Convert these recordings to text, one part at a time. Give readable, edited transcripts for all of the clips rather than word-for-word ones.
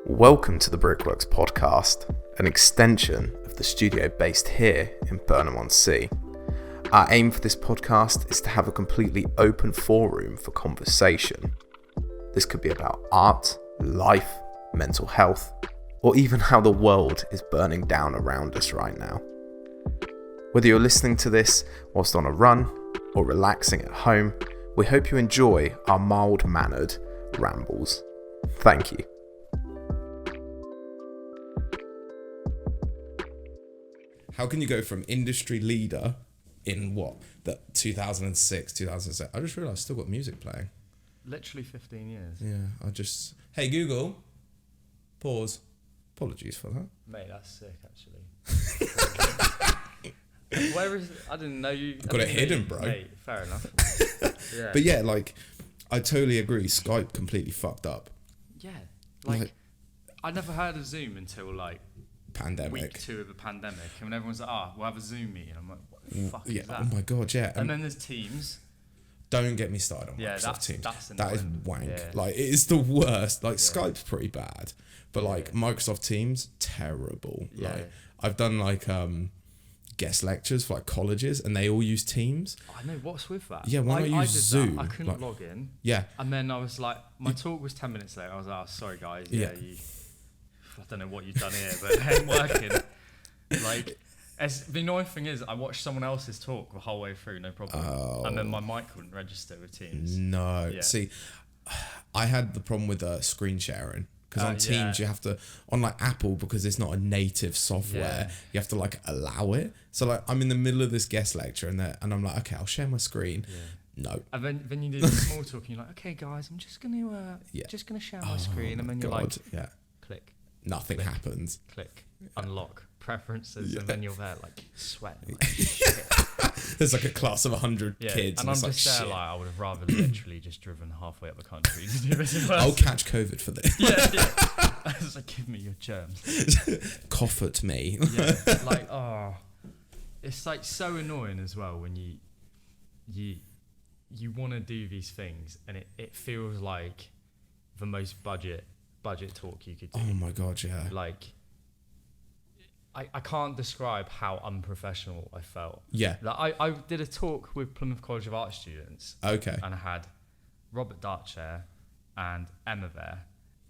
Welcome to the Brickworks Podcast, an extension of the studio based here in Burnham-on-sea. Our aim for this podcast is to have a completely open forum for conversation. This could be about art, life, mental health, or even how the world is burning down around us right now. Whether you're listening to this whilst on a run or relaxing at home, we hope you enjoy our mild-mannered rambles. Thank you. How can you go from industry leader in that 2006, 2007? I just realised I still got music playing. Literally 15 years. Yeah, hey Google, pause. Apologies for that. Mate, that's sick actually. Where is it? I didn't know you. Got it hidden, bro. Mate, fair enough. Yeah. But yeah, I totally agree. Skype completely fucked up. Yeah, I never heard of Zoom until Pandemic. week 2 of the pandemic, and when everyone's like, we'll have a Zoom meeting. I'm like, what the fuck is that? Oh my god, yeah. And then there's Teams. Don't get me started on Microsoft Teams. That is wank. Yeah. It is the worst. Skype's pretty bad, but Microsoft Teams, terrible. Yeah. I've done guest lectures for colleges, and they all use Teams. I know, what's with that? Yeah, when I used Zoom, I couldn't log in. Yeah. And then I was like, my talk was 10 minutes late. I was like, sorry guys, I don't know what you've done here, but it ain't working. The annoying thing is, I watched someone else's talk the whole way through, no problem. Oh. And then my mic wouldn't register with Teams. No. Yeah. See, I had the problem with screen sharing. Because on Teams, you have to, on Apple, because it's not a native software, you have to allow it. So I'm in the middle of this guest lecture and I'm like, okay, I'll share my screen. Yeah. No. And then you do the small talk and you're like, okay guys, I'm just gonna share my screen, and then you're click. Nothing happens. Click. Unlock preferences, and then you're there sweating. Shit. There's a class of 100 kids. And I'm just there I would have rather literally just driven halfway up the country to do this. I'll catch COVID for this. Yeah. I was like, give me your germs. Cough at me. Yeah. It's so annoying as well when you want to do these things, and it feels like the most budget talk you could do. Oh my god, yeah. I can't describe how unprofessional I felt. Yeah. I did a talk with Plymouth College of Art students. Okay. And I had Robert Dartshire and Emma there.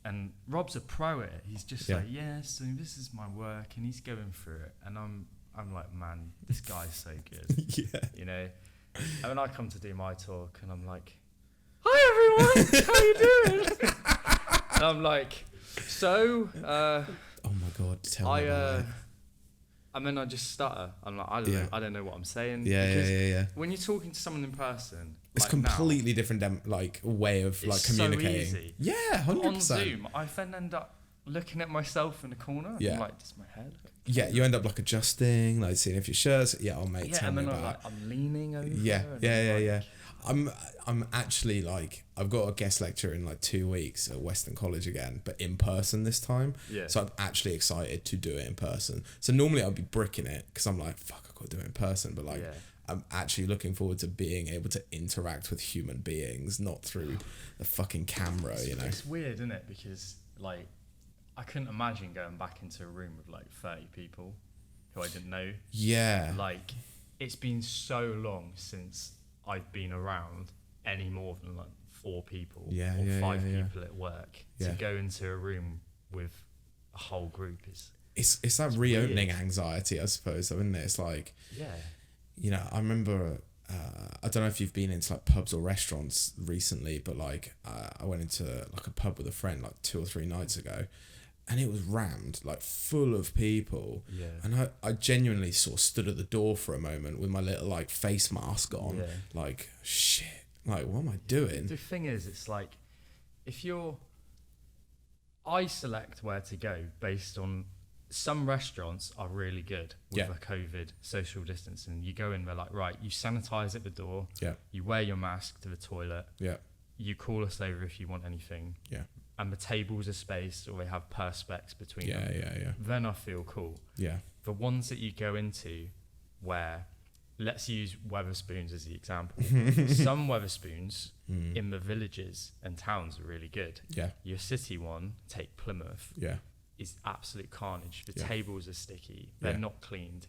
And Rob's a pro at it. He's just so this is my work, and he's going through it. And I'm like, man, this guy's so good. Yeah. You know? And when I come to do my talk, and I'm like, hi everyone, how you doing? And I'm like, so, oh my god, tell me about it. And then I just stutter. I'm like, I don't know what I'm saying. Yeah. When you're talking to someone in person, it's completely different, way of communicating. So easy. Yeah, 100%. On Zoom, I then end up looking at myself in the corner. Yeah. I'm like, does my hair look? Yeah, you end up adjusting, seeing if your shirt's. Yeah, oh mate, tell me about it. Yeah, and then I'm leaning over. Yeah. I'm actually I've got a guest lecture in 2 weeks at Western College again, but in person this time. Yeah. So I'm actually excited to do it in person. So normally I'd be bricking it because I'm like, fuck, I've got to do it in person. But I'm actually looking forward to being able to interact with human beings, not through the fucking camera, It's weird, isn't it? Because I couldn't imagine going back into a room with 30 people who I didn't know. Yeah. It's been so long since I've been around any more than 4 people or 5 people at work. To go into a room with a whole group is it's that reopening anxiety, I suppose, isn't it? It's I remember I don't know if you've been into pubs or restaurants recently, but I went into a pub with a friend 2 or 3 nights ago, and it was rammed, full of people. Yeah. And I genuinely sort of stood at the door for a moment with my little face mask on. Yeah. Shit. What am I doing? The thing is, it's I select where to go based on, some restaurants are really good with the COVID social distancing. You go in, they're right, you sanitize at the door. Yeah. You wear your mask to the toilet. Yeah. You call us over if you want anything. Yeah. And the tables are spaced, or they have perspex between them. Yeah. Then I feel cool. Yeah. The ones that you go into where let's use Weatherspoons as the example. Some Weatherspoons in the villages and towns are really good. Yeah. Your city one, take Plymouth, is absolute carnage. The tables are sticky. They're not cleaned.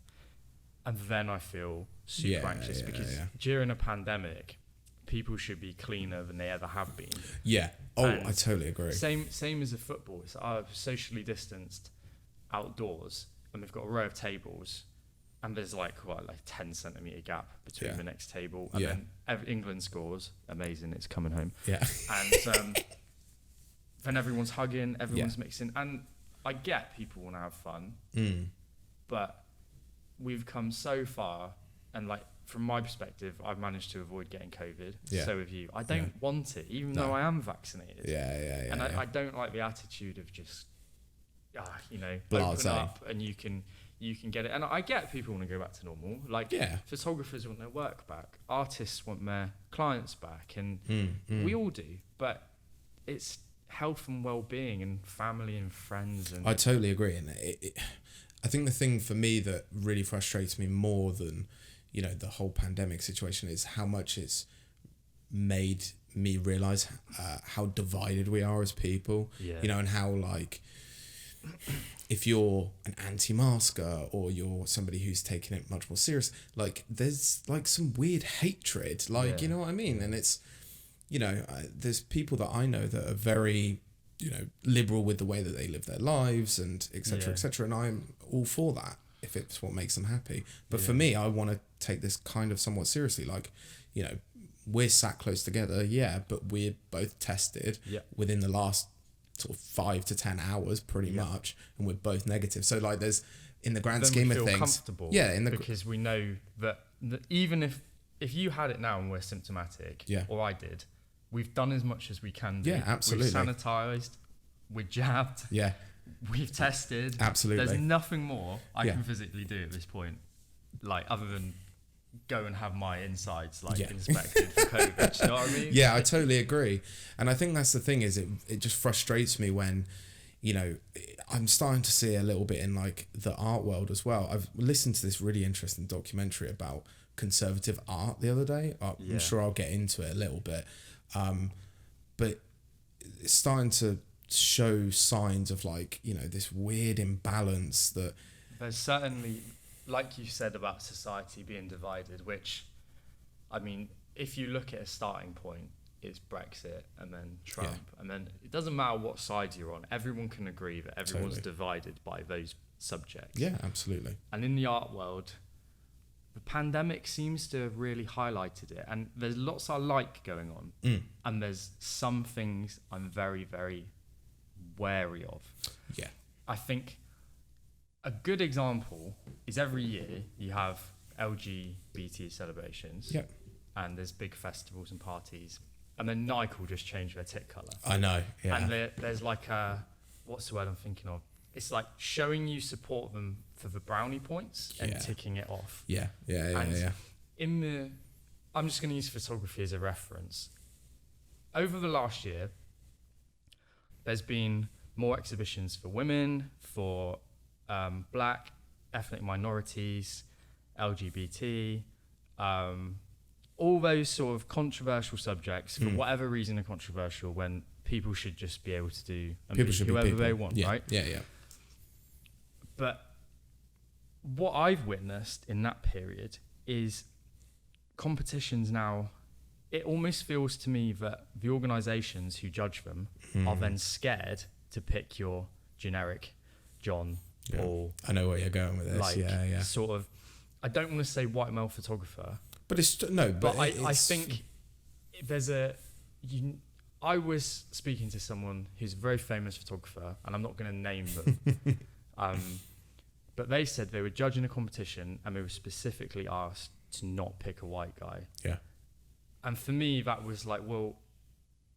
And then I feel super anxious because during a pandemic, people should be cleaner than they ever have been. Yeah. Oh, And I totally agree. Same as a football. So I'm socially distanced outdoors, and we've got a row of tables, and there's like 10 centimetre gap between the next table, and then England scores, amazing, it's coming home. Yeah. And then everyone's hugging, everyone's mixing, and I get people want to have fun, but we've come so far, and like from my perspective, I've managed to avoid getting COVID. So have you. I don't want it, even though I am vaccinated. And I don't like the attitude of just, open up and you can get it. And I get people want to go back to normal. Like photographers want their work back, artists want their clients back, and we all do. But it's health and well-being and family and friends. And I totally agree. And I think the thing for me that really frustrates me more than, the whole pandemic situation is how much it's made me realize how divided we are as people, and how like if you're an anti-masker or you're somebody who's taking it much more serious, like there's like some weird hatred, like, you know what I mean? And it's, there's people that I know that are very, liberal with the way that they live their lives and et cetera, and I'm all for that if it's what makes them happy. But for me, I want to take this kind of somewhat seriously. Like, we're sat close together, but we're both tested within the last sort of 5 to 10 hours pretty much, and we're both negative. So like there's, in the grand scheme of things, comfortable because we know that even if you had it now and we're symptomatic, or I did, we've done as much as we can do. Absolutely. We've sanitized, we're jabbed, we've tested. Absolutely. There's nothing more I can physically do at this point, like other than go and have my insides inspected for COVID. Do you know what I mean? Yeah, I totally agree. And I think that's the thing, is it just frustrates me when, I'm starting to see a little bit in like the art world as well. I've listened to this really interesting documentary about conservative art the other day. I'm sure I'll get into it a little bit. But it's starting to show signs of like, this weird imbalance that there's certainly, like you said about society being divided, which, I mean, if you look at a starting point, it's Brexit and then Trump, and then it doesn't matter what side you're on, everyone can agree that everyone's divided by those subjects. Yeah, absolutely. And in the art world, the pandemic seems to have really highlighted it, and there's lots I like going on, and there's some things I'm very, very wary of. Yeah. I think a good example is every year you have LGBT celebrations, and there's big festivals and parties, and then Nike will just change their tit colour. I know, And there's like what's the word I'm thinking of? It's like showing you support them for the brownie points and ticking it off. I'm just going to use photography as a reference. Over the last year, there's been more exhibitions for women, for black, ethnic minorities, LGBT, all those sort of controversial subjects, for whatever reason are controversial, when people should just be able to do and people be should whoever be people. they want, right? Yeah. But what I've witnessed in that period is competitions now, it almost feels to me that the organisations who judge them are then scared to pick your generic John, Paul. I know where you're going with this. Sort of, I don't want to say white male photographer, but it's no. But I think there's I was speaking to someone who's a very famous photographer, and I'm not going to name them, but they said they were judging a competition and they were specifically asked to not pick a white guy. Yeah. And for me, that was like, well,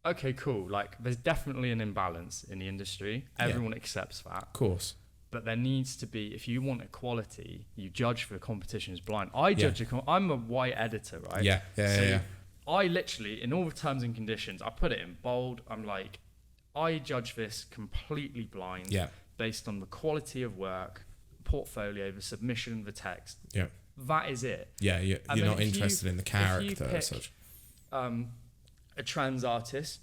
okay, cool. Like, there's definitely an imbalance in the industry. Everyone accepts that. Of course. But there needs to be, if you want equality, you judge for competitions blind. I'm a white editor, right? Yeah. I literally, in all the terms and conditions, I put it in bold. I'm like, I judge this completely blind based on the quality of work, portfolio, the submission, the text. Yeah. that is it. Yeah, you're not interested in the character as such. A trans artist,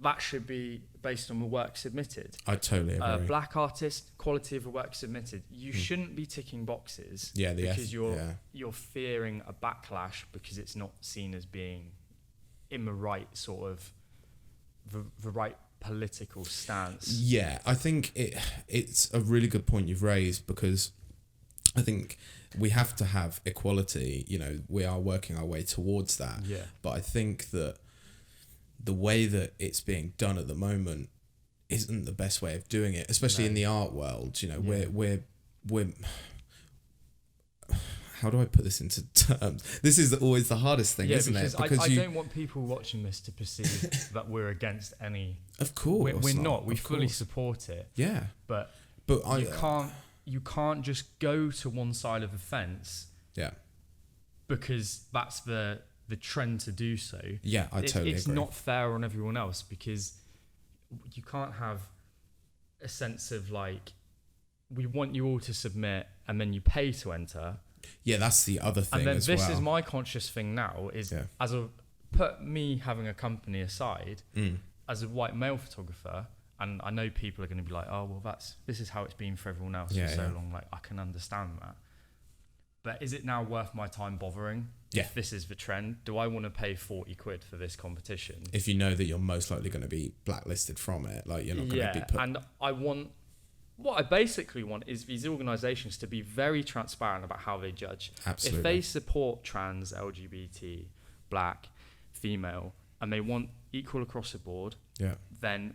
that should be based on the work submitted. I totally agree. Black artist, quality of the work submitted. You shouldn't be ticking boxes because you're fearing a backlash because it's not seen as being in the right sort of the right political stance. Yeah, I think it's a really good point you've raised, because I think we have to have equality. You know, we are working our way towards that. Yeah. But I think that the way that it's being done at the moment isn't the best way of doing it, especially in the art world. You know, we're how do I put this into terms? This is always the hardest thing, isn't it? Because I don't want people watching this to perceive that we're against any. Of course, we're not. We fully support it. Yeah, but you can't just go to one side of the fence. Yeah, because that's the trend to do so. Yeah, I totally agree. It's not fair on everyone else, because you can't have a sense of like, we want you all to submit and then you pay to enter. Yeah, that's the other thing. And then this is my conscious thing now, is put me having a company aside, as a white male photographer, and I know people are going to be like, oh well, this is how it's been for everyone else for so long. Like, I can understand that. But is it now worth my time bothering? Yeah. If this is the trend, do I want to pay 40 quid for this competition? If you know that you're most likely going to be blacklisted from it, like you're not going to be put... And what I basically want is these organisations to be very transparent about how they judge. Absolutely. If they support trans, LGBT, black, female, and they want equal across the board, then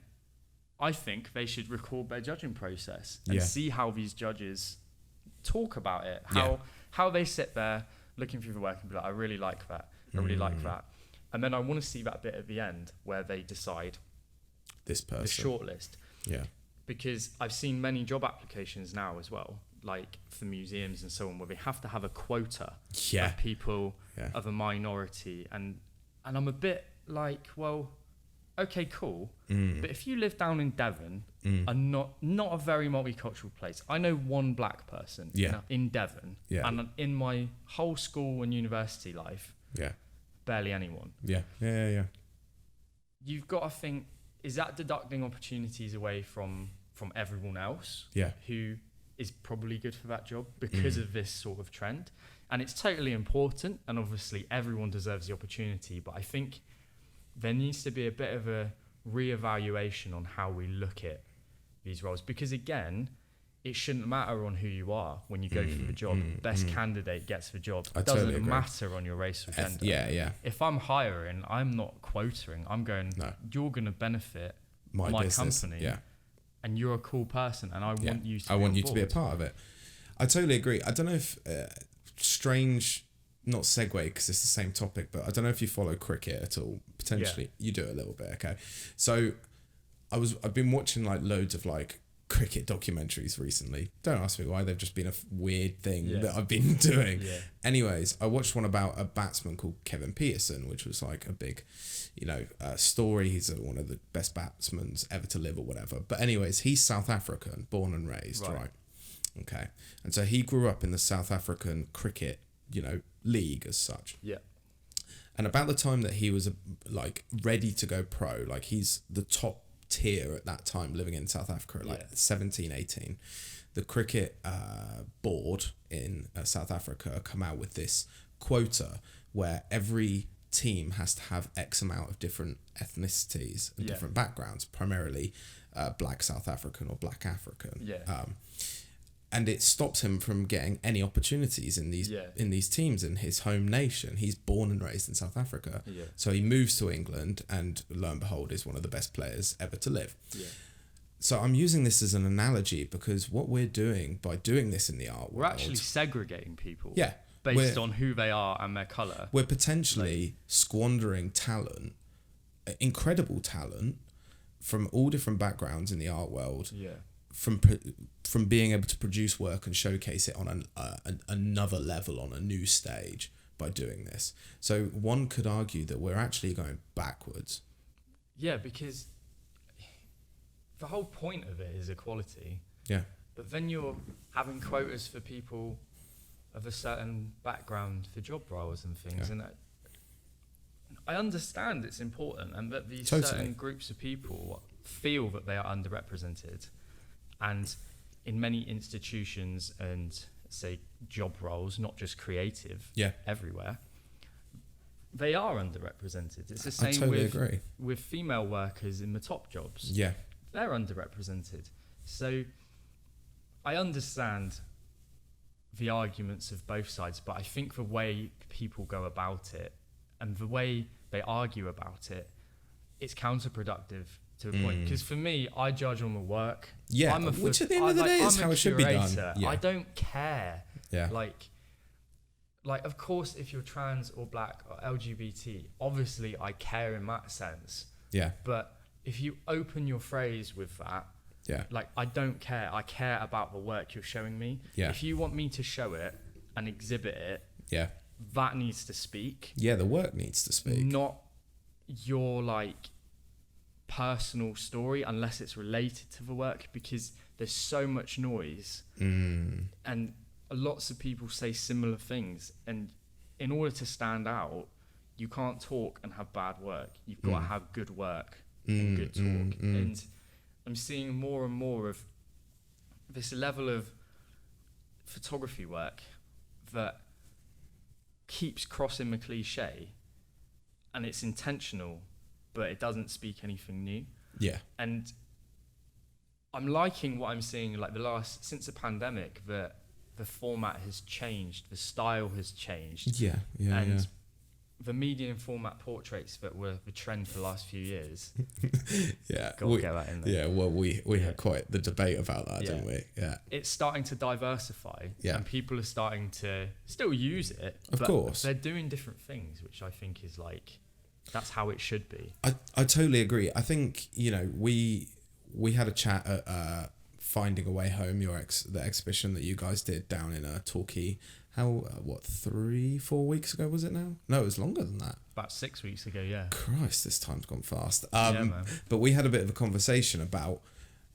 I think they should record their judging process and see how these judges talk about it, how they sit there looking through the work and be like, I really like that, I really like that. And then I want to see that bit at the end where they decide this person, the shortlist. Yeah. Because I've seen many job applications now as well, like for museums and so on, where they have to have a quota of people of a minority. And I'm a bit like, well, okay, cool. But if you live down in Devon, not a very multicultural place. I know one black person in Devon, and in my whole school and university life, barely anyone. Yeah. You've got to think, is that deducting opportunities away from everyone else who is probably good for that job because of this sort of trend? And it's totally important, and obviously everyone deserves the opportunity, but I think there needs to be a bit of a reevaluation on how we look at these roles, because again, it shouldn't matter on who you are when you go for the job. Best candidate gets the job. It doesn't matter on your race or gender. If I'm hiring, I'm not quoting. I'm going, you're going to benefit my company, and you're a cool person, and I want you to be a part of it. I totally agree. I don't know if strange, not segue because it's the same topic, but I don't know if you follow cricket at all. Potentially, you do a little bit. Okay, so I've been watching like loads of like cricket documentaries recently. Don't ask me why, they've just been a weird thing that I've been doing. Anyways, I watched one about a batsman called Kevin Peterson, which was like a big, story. He's one of the best batsmen ever to live or whatever. But anyways, he's South African, born and raised, right? Okay. And so he grew up in the South African cricket, league as such. Yeah. And about the time that he was like ready to go pro, like he's the top tier at that time living in South Africa, like 17, 18. The cricket board in South Africa come out with this quota where every team has to have X amount of different ethnicities and different backgrounds, primarily black South African or black African. And it stops him from getting any opportunities in these teams in his home nation. He's born and raised in South Africa. So he moves to England and lo and behold is one of the best players ever to live. So I'm using this as an analogy because what we're doing by doing this in the art world... We're actually segregating people based on who they are and their colour. We're potentially squandering talent, incredible talent from all different backgrounds in the art world. From being able to produce work and showcase it on another level, on a new stage by doing this. So one could argue that we're actually going backwards. Yeah, because the whole point of it is equality. Yeah. But then you're having quotas for people of a certain background for job roles and things. And I understand it's important, and that these certain groups of people feel that they are underrepresented. And in many institutions and, say, job roles, not just creative, everywhere, they are underrepresented. It's the same with female workers in the top jobs. Yeah. They're underrepresented. So I understand the arguments of both sides, but I think the way people go about it and the way they argue about it, it's counterproductive to a point. Because for me, I judge on the work. Yeah, which at the end of the day is how it should be done. I don't care. Yeah. Like, of course, if you're trans or black or LGBT, obviously I care in that sense. Yeah. But if you open your phrase with that, like, I don't care. I care about the work you're showing me. Yeah. If you want me to show it and exhibit it, that needs to speak. Yeah, the work needs to speak. Not your, like, personal story, unless it's related to the work, because there's so much noise. And lots of people say similar things, and in order to stand out, you can't talk and have bad work. You've got to have good work and good talk. And I'm seeing more and more of this level of photography work that keeps crossing the cliche, and it's intentional, but it doesn't speak anything new. Yeah. And I'm liking what I'm seeing, like, since the pandemic, that the format has changed, the style has changed. Yeah. And the medium format portraits that were the trend for the last few years. Got to get that in there. Yeah, well, we had quite the debate about that, didn't we? Yeah. It's starting to diversify, and people are starting to still use it. Of course. They're doing different things, which I think is, like, that's how it should be. I totally agree. I think, you know, we had a chat at Finding a Way Home, the exhibition that you guys did down in Torquay. 3-4 weeks ago was it now? No, it was longer than that. About 6 weeks ago, yeah. Christ, this time's gone fast. Man. But we had a bit of a conversation about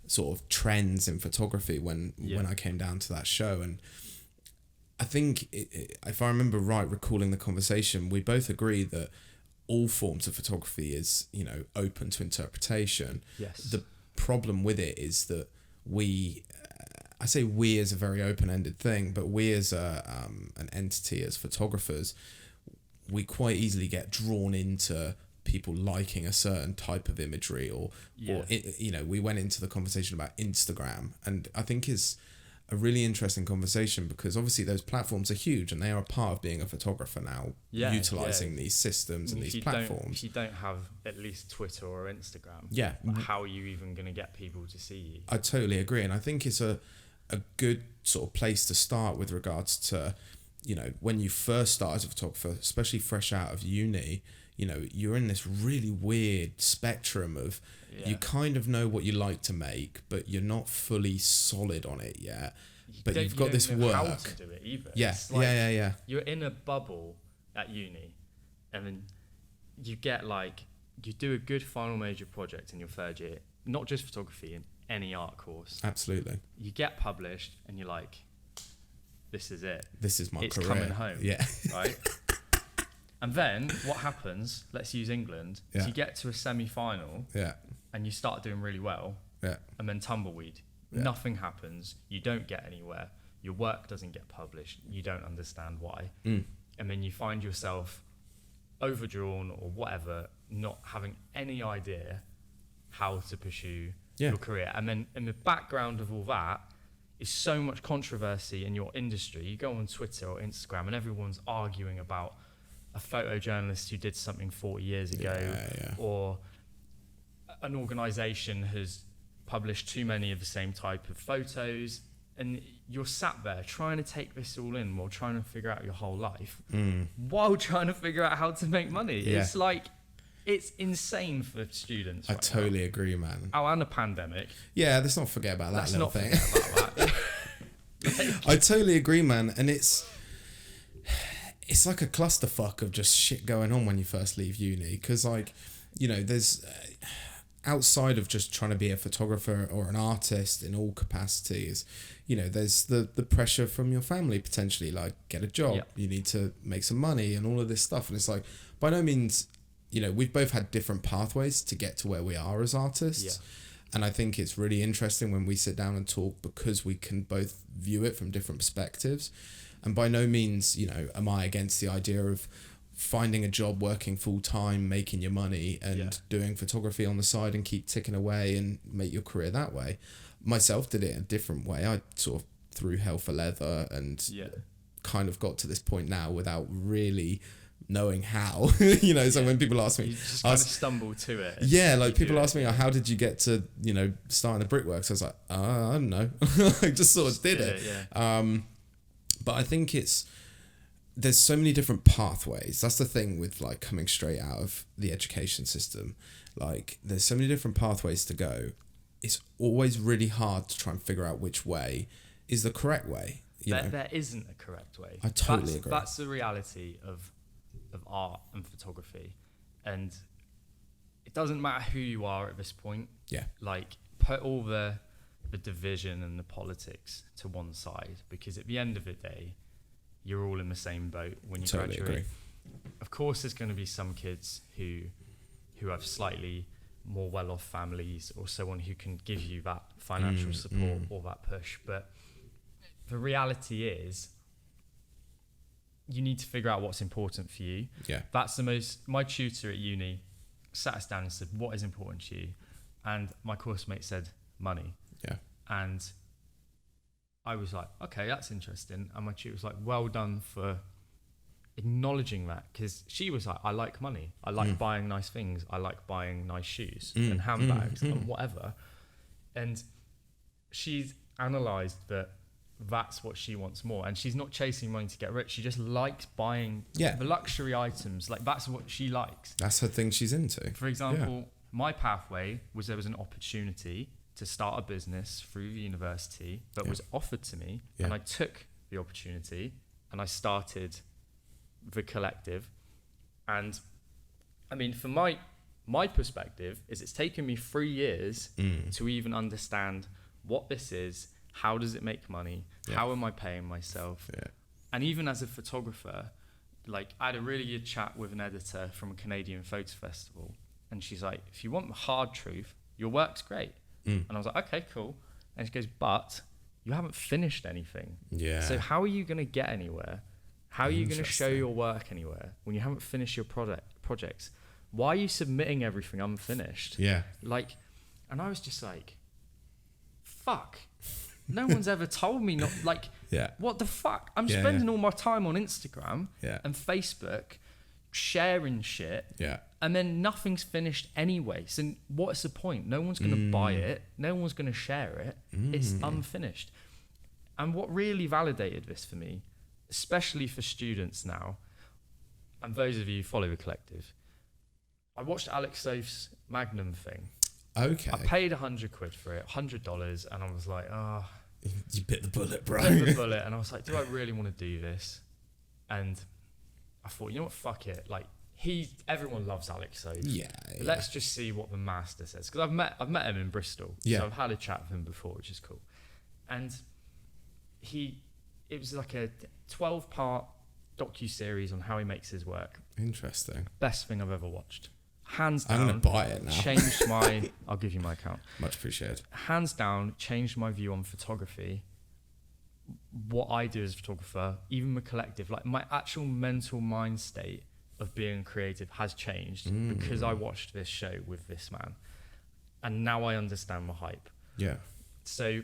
sort of trends in photography when I came down to that show, and I think if I remember right, recalling the conversation, we both agree that all forms of photography is, you know, open to interpretation. Yes. The problem with it is that I say we as a very open-ended thing, but we as an entity, as photographers, we quite easily get drawn into people liking a certain type of imagery, or you know, we went into the conversation about Instagram, and I think is a really interesting conversation, because obviously those platforms are huge and they are a part of being a photographer now, utilizing these systems and these platforms. If you don't have at least Twitter or Instagram, how are you even going to get people to see you? I totally agree, and I think it's a good sort of place to start with regards to, you know, when you first start as a photographer, especially fresh out of uni, you know, you're in this really weird spectrum of you kind of know what you like to make, but you're not fully solid on it yet. But you've got this work. How to do it either. Yeah, like You're in a bubble at uni, and then you get, like, you do a good final major project in your third year, not just photography, in any art course. Absolutely. You get published, and you're like, this is it. This is my career. It's coming home. Yeah. Right? And then what happens, let's use England, is you get to a semi-final and you start doing really well, and then tumbleweed. Nothing happens. You don't get anywhere. Your work doesn't get published. You don't understand why. And then you find yourself overdrawn or whatever, not having any idea how to pursue your career. And then in the background of all that is so much controversy in your industry. You go on Twitter or Instagram and everyone's arguing about a photojournalist who did something 40 years ago, or an organisation has published too many of the same type of photos, and you're sat there trying to take this all in while trying to figure out your whole life, while trying to figure out how to make money. It's like, it's insane for students. I totally agree, man. Oh, and a pandemic. Yeah, let's not forget about that little thing. I totally agree, man. And it's like a clusterfuck of just shit going on when you first leave uni, because, like, you know, there's outside of just trying to be a photographer or an artist in all capacities, you know, there's the pressure from your family potentially, like get a job, you need to make some money and all of this stuff. And it's like, by no means, you know, we've both had different pathways to get to where we are as artists. And I think it's really interesting when we sit down and talk, because we can both view it from different perspectives. And by no means, you know, am I against the idea of finding a job, working full time, making your money and doing photography on the side and keep ticking away and make your career that way. Myself did it in a different way. I sort of threw hell for leather and kind of got to this point now without really knowing how, you know. So when people ask me, you just kind of stumble to it. Yeah, like people ask me, how did you get to, you know, starting the Brickworks? I was like, I don't know. I just sort of did it. But I think there's so many different pathways. That's the thing with like coming straight out of the education system. Like there's so many different pathways to go. It's always really hard to try and figure out which way is the correct way. There isn't a correct way. I totally agree. That's the reality of art and photography. And it doesn't matter who you are at this point. Yeah. Like put all the division and the politics to one side, because at the end of the day, you're all in the same boat when you totally graduate. Agree. Of course, there's going to be some kids who have slightly more well-off families or someone who can give you that financial support or that push. But the reality is, you need to figure out what's important for you. Yeah. That's my tutor at uni sat us down and said, what is important to you? And my course mate said, money. Yeah. And I was like, okay, that's interesting. And my tutor was like, well done for acknowledging that, because she was like, I like money. I like buying nice things. I like buying nice shoes and handbags and whatever. And she's analysed that that's what she wants more. And she's not chasing money to get rich. She just likes buying the luxury items. Like that's what she likes. That's her thing she's into. For example, my pathway was there was an opportunity to start a business through the university that was offered to me, and I took the opportunity and I started the collective. And I mean, from my perspective is it's taken me 3 years to even understand what this is, how does it make money, how am I paying myself, and even as a photographer, like I had a really good chat with an editor from a Canadian photo festival, and she's like, if you want the hard truth, your work's great. And I was like, okay, cool. And she goes, but you haven't finished anything. Yeah. So how are you going to get anywhere? How are you going to show your work anywhere when you haven't finished your projects? Why are you submitting everything unfinished? Yeah. Like, and I was just like, fuck. No one's ever told me not, like, what the fuck? I'm spending all my time on Instagram and Facebook sharing shit. Yeah. And then nothing's finished anyway. So what's the point? No one's going to buy it. No one's going to share it. It's unfinished. And what really validated this for me, especially for students now, and those of you who follow the collective, I watched Alex Soph's Magnum thing. Okay. I paid £100 for it, $100, and I was like, oh. You bit the bullet, bro. Bit the bullet, and I was like, do I really want to do this? And I thought, you know what, fuck it. Like, everyone loves Alex Soph. Yeah. Let's just see what the master says. Because I've met him in Bristol. Yeah. So I've had a chat with him before, which is cool. And it was like a 12-part docu-series on how he makes his work. Interesting. Best thing I've ever watched. Hands down. I'm going to buy it now. I'll give you my account. Much appreciated. Hands down, changed my view on photography. What I do as a photographer, even the collective, like my actual mental mind state of being creative has changed because I watched this show with this man, and now I understand the hype. Yeah. So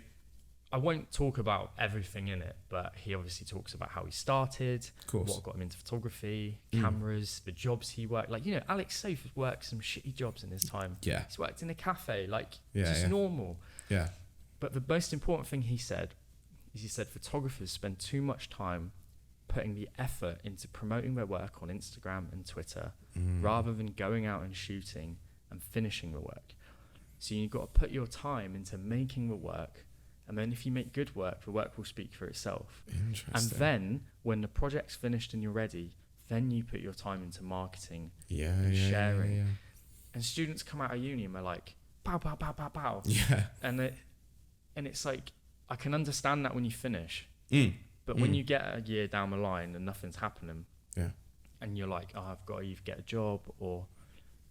I won't talk about everything in it, but he obviously talks about how he started, what got him into photography, cameras, the jobs he worked. Like, you know, Alex Soph worked some shitty jobs in his time. Yeah. He's worked in a cafe, like just normal. Yeah. But the most important thing he said is photographers spend too much time putting the effort into promoting their work on Instagram and Twitter rather than going out and shooting and finishing the work. So you've got to put your time into making the work, and then if you make good work, the work will speak for itself. And then when the project's finished and you're ready, then you put your time into marketing and sharing. And students come out of uni and they're like, pow, pow, pow, pow, pow. Yeah. And it's like, I can understand that when you finish. Mm. But when you get a year down the line and nothing's happening, yeah, and you're like, oh, I've got to either get a job or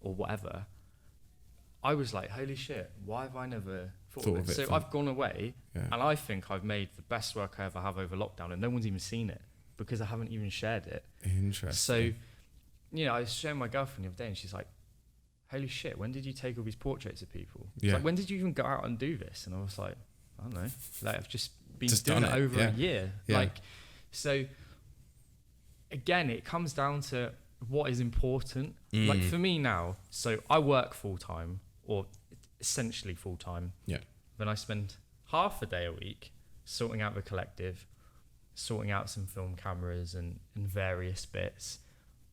whatever. I was like, holy shit, why have I never thought of it? So I've gone away, and I think I've made the best work I ever have over lockdown, and no one's even seen it because I haven't even shared it. Interesting. So, you know, I was showing my girlfriend the other day, and she's like, holy shit, when did you take all these portraits of people? It's like, when did you even go out and do this? And I was like, I don't know. Like, I've just been doing it over a year. Yeah. Like, so again, it comes down to what is important. Like for me now, so I work full time, or essentially full time. Yeah. Then I spend half a day a week sorting out the collective, sorting out some film cameras and various bits.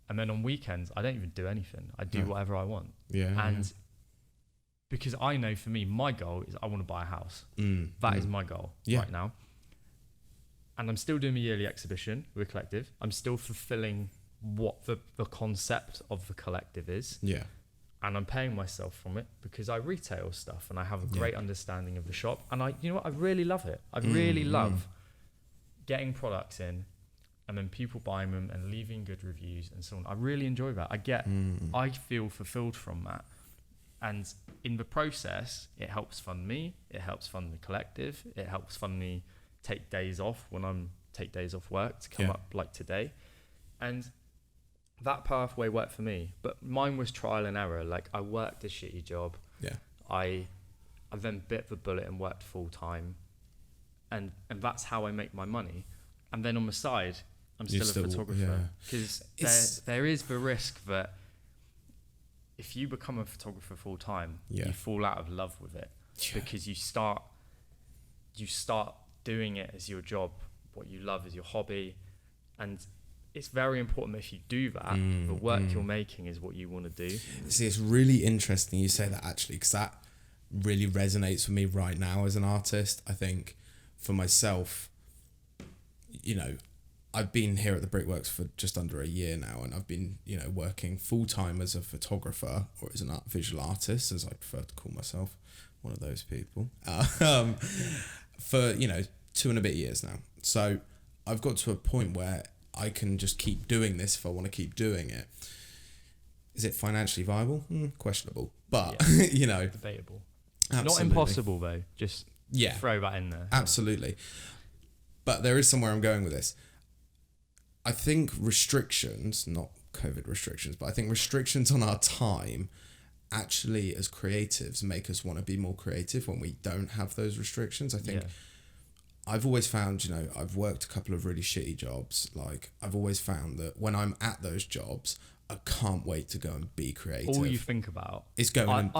And then on weekends, I don't even do anything. I do whatever I want. Yeah. And because I know for me, my goal is I want to buy a house. That is my goal right now. And I'm still doing a yearly exhibition with Collective. I'm still fulfilling what the concept of the Collective is. Yeah. And I'm paying myself from it because I retail stuff and I have a great understanding of the shop. And you know what? I really love it. I really love getting products in and then people buying them and leaving good reviews and so on. I really enjoy that. I feel fulfilled from that. And in the process, it helps fund me. It helps fund the Collective. It helps fund me take days off when I'm take days off work to come up like today. And that pathway worked for me, but mine was trial and error. Like I worked a shitty job. Yeah. I then bit the bullet and worked full time, and that's how I make my money. And then on the side, I'm still a photographer because there is the risk that if you become a photographer full time, you fall out of love with it because you start doing it as your job, what you love as your hobby, and it's very important that if you do that, the work you're making is what you want to do. See, it's really interesting you say that actually, because that really resonates with me right now as an artist. I think for myself, you know, I've been here at the Brickworks for just under a year now, and I've been, you know, working full time as a photographer or as an visual artist, as I prefer to call myself, one of those people, for, you know, 2 and a bit years now. So I've got to a point where I can just keep doing this if I want to keep doing it. Is it financially viable? Questionable, but you know, debatable. Absolutely. Not impossible though. Just throw that in there. Absolutely. But there is somewhere I'm going with this. I think restrictions, not COVID restrictions, but I think restrictions on our time actually as creatives make us want to be more creative when we don't have those restrictions. I think I've always found, you know, I've worked a couple of really shitty jobs. Like I've always found that when I'm at those jobs, I can't wait to go and be creative. All you think about is going.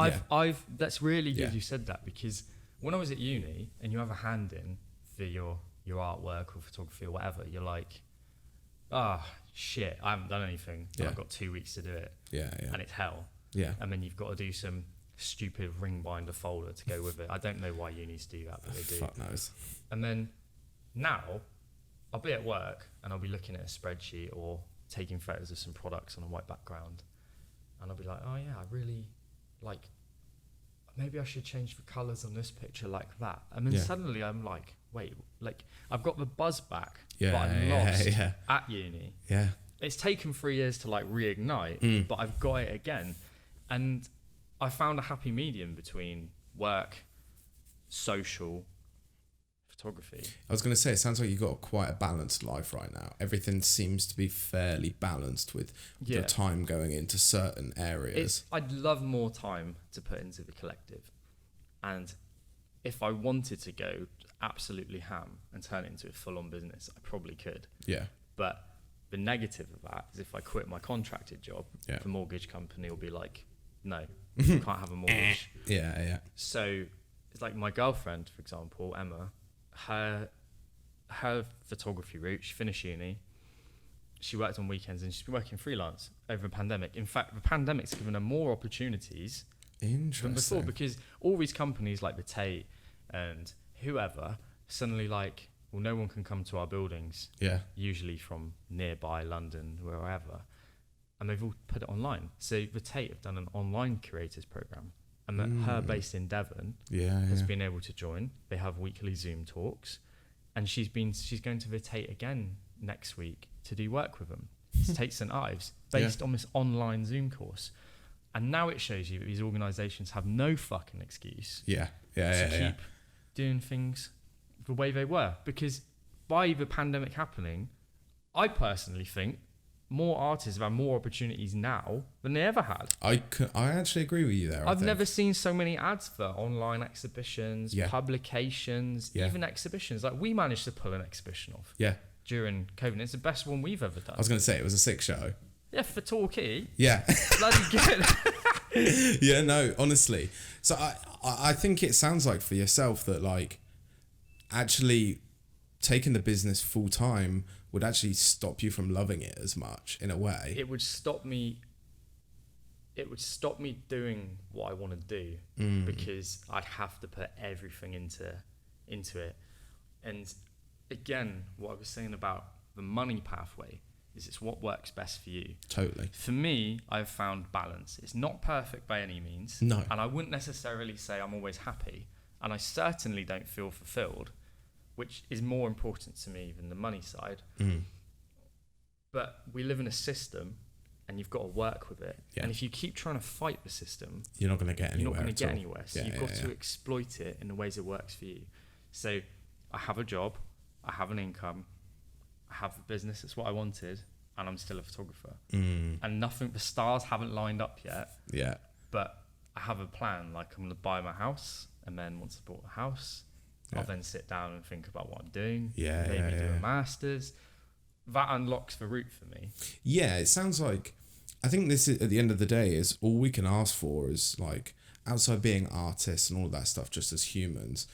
That's really good you said that, because when I was at uni and you have a hand in for your artwork or photography or whatever, you're like, shit, I haven't done anything. I've got 2 weeks to do it. And it's hell. And then you've got to do some stupid ring binder folder to go with it. I don't know why unis do that, but they do. Fuck knows. And then now I'll be at work and I'll be looking at a spreadsheet or taking photos of some products on a white background, and I'll be like, oh yeah, I really like, maybe I should change the colors on this picture like that. And then suddenly I'm like, wait, like I've got the buzz back that I lost at uni. It's taken 3 years to like reignite, but I've got it again. And I found a happy medium between work, social, photography. I was going to say, it sounds like you've got quite a balanced life right now. Everything seems to be fairly balanced with your time going into certain areas. I'd love more time to put into the Collective. And if I wanted to go absolutely ham and turn it into a full-on business, I probably could. But the negative of that is if I quit my contracted job, the mortgage company will be like, no, you can't have a mortgage. So it's like my girlfriend, for example, Emma, her photography route, she finished uni, she worked on weekends and she's been working freelance over the pandemic. In fact, the pandemic's given her more opportunities than before, because all these companies like the Tate and whoever suddenly like, well, no one can come to our buildings, usually from nearby London, wherever. And they've all put it online. So the Tate have done an online curators program. and that her based in Devon has been able to join. They have weekly Zoom talks, and she's going to Vitate again next week to do work with them. Take St Ives based on this online Zoom course. And now it shows you that these organisations have no fucking excuse to keep doing things the way they were. Because by the pandemic happening, I personally think more artists have had more opportunities now than they ever had. I actually agree with you there. I've never seen so many ads for online exhibitions, publications, even exhibitions. Like, we managed to pull an exhibition off during COVID. It's the best one we've ever done. I was going to say, it was a sick show. Yeah, for Torquay. Yeah. Bloody good. Yeah, no, honestly. So I think it sounds like for yourself that, like, actually taking the business full time would actually stop you from loving it as much, in a way. It would stop me doing what I want to do, because I'd have to put everything into it. And again, what I was saying about the money pathway is it's what works best for you. Totally. For me, I've found balance. It's not perfect by any means. No. And I wouldn't necessarily say I'm always happy. And I certainly don't feel fulfilled, which is more important to me than the money side. But we live in a system, and you've got to work with it. And if you keep trying to fight the system, you're not going to get anywhere. You're not going to get anywhere. So you've got to exploit it in the ways it works for you. So I have a job, I have an income, I have a business, that's what I wanted, and I'm still a photographer. And the stars haven't lined up yet. Yeah. But I have a plan. Like, I'm going to buy my house, and then once I bought the house, I'll then sit down and think about what I'm doing. Maybe do a master's. That unlocks the route for me. Yeah, it sounds like, I think this is, at the end of the day, is all we can ask for is, like, outside being artists and all that stuff, just as humans,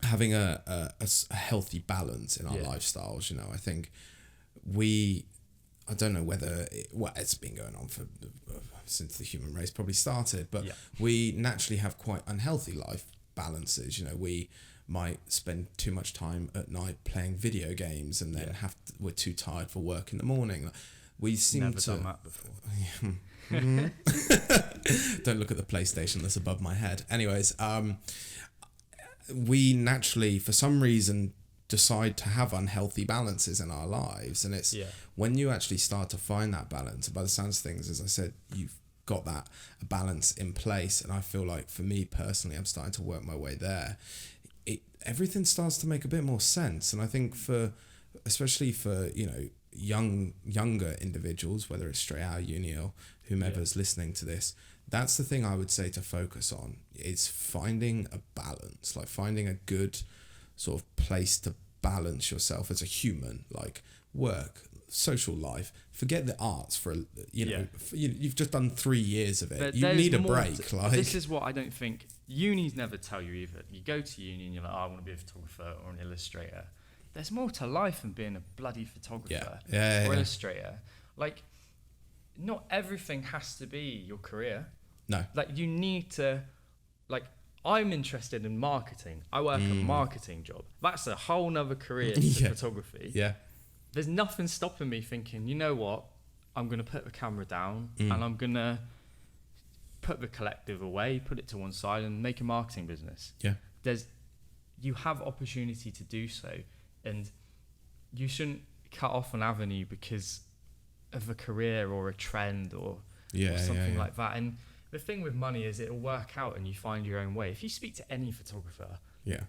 having a healthy balance in our lifestyles. You know, I think I don't know whether it's been going on for since the human race probably started, but we naturally have quite unhealthy life balances. You know, we might spend too much time at night playing video games, and then we're too tired for work in the morning. We seem Never done that before. Don't look at the PlayStation that's above my head. Anyways, we naturally, for some reason, decide to have unhealthy balances in our lives, and it's when you actually start to find that balance. By the sounds of things, as I said, you've got that balance in place, and I feel like, for me personally, I'm starting to work my way there. Everything starts to make a bit more sense, and I think especially for younger individuals, whether it's straight out of uni or whomever's listening to this, that's the thing I would say to focus on, is finding a balance, like finding a good sort of place to balance yourself as a human, like work, social life. Forget the arts for you've just done 3 years of it. But you need a break. This is what I don't think unis never tell you either. You go to uni and you're like, I want to be a photographer or an illustrator. There's more to life than being a bloody photographer or illustrator. Like, not everything has to be your career. No. Like, you need to, like, I'm interested in marketing. I work a marketing job. That's a whole nother career to photography. Yeah. There's nothing stopping me thinking, you know what? I'm going to put the camera down and I'm going to put the collective away, put it to one side, and make a marketing business. Yeah. You have opportunity to do so, and you shouldn't cut off an avenue because of a career or a trend or something like that. And the thing with money is it'll work out and you find your own way. If you speak to any photographer,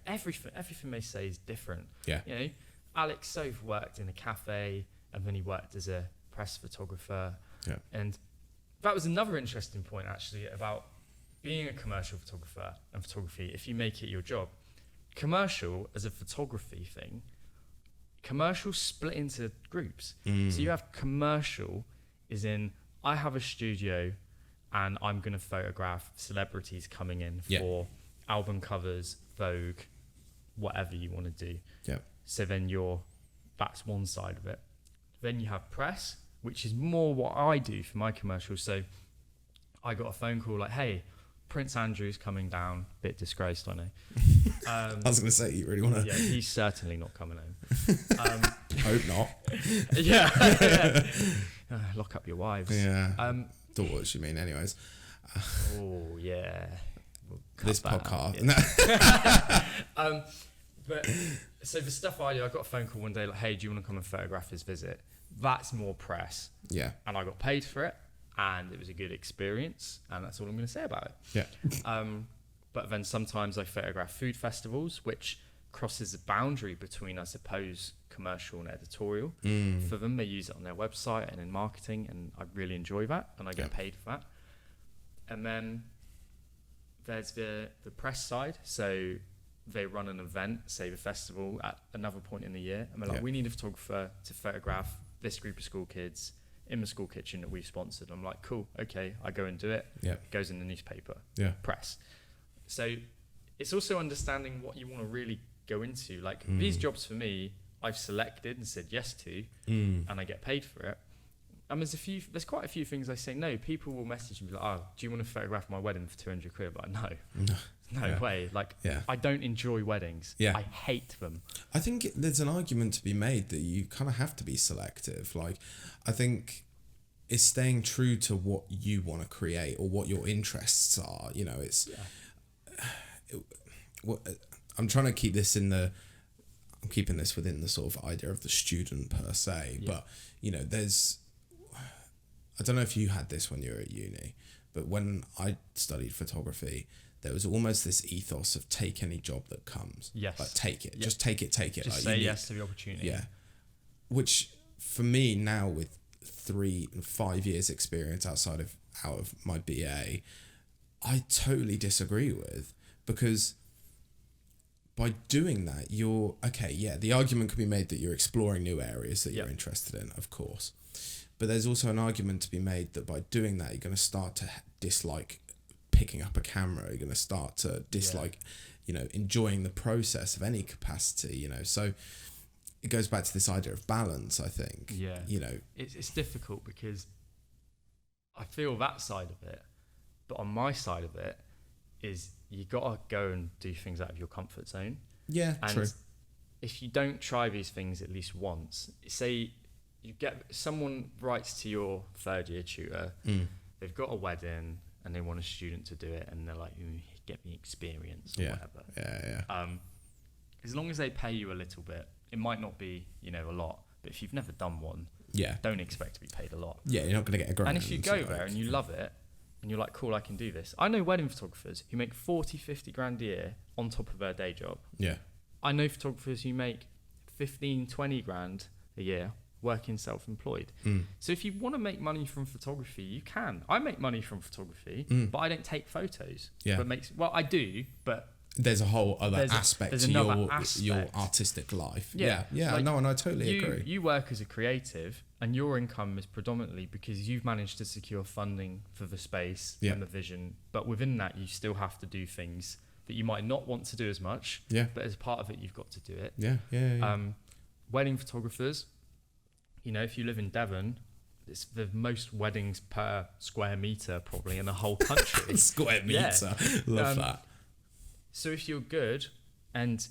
everything they say is different. Yeah. You know, Alex Soph worked in a cafe, and then he worked as a press photographer. Yeah. And that was another interesting point, actually, about being a commercial photographer and photography, if you make it your job. Commercial as a photography thing, commercial split into groups. So you have commercial is in, I have a studio and I'm going to photograph celebrities coming in for album covers, Vogue, whatever you want to do. Yeah. So then that's one side of it. Then you have press, which is more what I do for my commercials. So I got a phone call like, hey, Prince Andrew's coming down. Bit disgraced, I know. I was going to say, you really want to... Yeah, he's certainly not coming home. Hope not. Yeah. Lock up your wives. Yeah. Daughters, you mean, anyways. Oh yeah. This podcast. But so the stuff I do, I got a phone call one day like, hey, do you want to come and photograph his visit? That's more press. Yeah. And I got paid for it, and it was a good experience, and that's all I'm going to say about it. Yeah. But then sometimes I photograph food festivals, which crosses the boundary between, I suppose, commercial and editorial. For them, they use it on their website and in marketing, and I really enjoy that, and I get paid for that. And then there's the press side. So they run an event, say the festival, at another point in the year, and they're like, we need a photographer to photograph this group of school kids in the school kitchen that we've sponsored. I'm like, cool, okay, I go and do it. Yeah. It goes in the newspaper, press. So it's also understanding what you want to really go into. Like these jobs for me, I've selected and said yes to, and I get paid for it. And there's quite a few things I say no. People will message me like, oh, do you want to photograph my wedding for 200 quid? But no way. Like, I don't enjoy weddings. I hate them. I think there's an argument to be made that you kind of have to be selective. Like, I think it's staying true to what you want to create or what your interests are. You know, it's... I'm trying to keep this I'm keeping this within the sort of idea of the student per se. But, you know, I don't know if you had this when you were at uni, but when I studied photography, there was almost this ethos of take any job that comes. Yes. Like, take it. Yep. Just take it. Just like, say yes to the opportunity. Yeah. Which, for me now, with 3 and 5 years experience out of my BA, I totally disagree with, because by doing that, the argument could be made that you're exploring new areas that you're interested in, of course. But there's also an argument to be made that by doing that, you're going to start to dislike picking up a camera. You're going to start to dislike, enjoying the process of any capacity, So it goes back to this idea of balance, I think. Yeah. It's difficult because I feel that side of it, but on my side of it is you got to go and do things out of your comfort zone. Yeah, and true. If you don't try these things at least once, say you get someone writes to your third year tutor, they've got a wedding and they want a student to do it, and they're like, get me experience or whatever. Yeah. As long as they pay you a little bit, it might not be, a lot, but if you've never done one, don't expect to be paid a lot. Yeah, you're not going to get a grant. And if you go there and you love it, and you're like, cool, I can do this. I know wedding photographers who make 40, 50 grand a year on top of their day job. Yeah. I know photographers who make 15, 20 grand a year working self-employed. So if you want to make money from photography, you can. I make money from photography, but I don't take photos. Yeah. I do, but there's a whole other aspect to your artistic life. Yeah. Like, no, and I totally agree. You work as a creative, and your income is predominantly because you've managed to secure funding for the space and the vision. But within that, you still have to do things that you might not want to do as much. Yeah. But as part of it, you've got to do it. Yeah. Wedding photographers, if you live in Devon, it's the most weddings per square meter probably in the whole country. Square meter. Love that. So if you're good, and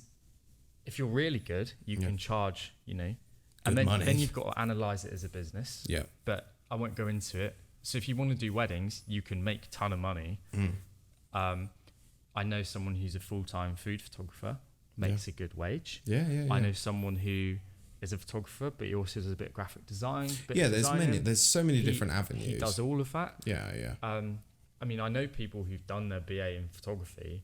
if you're really good, you can charge, and then you've got to analyze it as a business. Yeah. But I won't go into it. So if you want to do weddings, you can make a ton of money. I know someone who's a full-time food photographer, makes a good wage. Yeah. I know someone who is a photographer, but he also does a bit of graphic design. There's so many different avenues. He does all of that. Yeah. I know people who've done their BA in photography,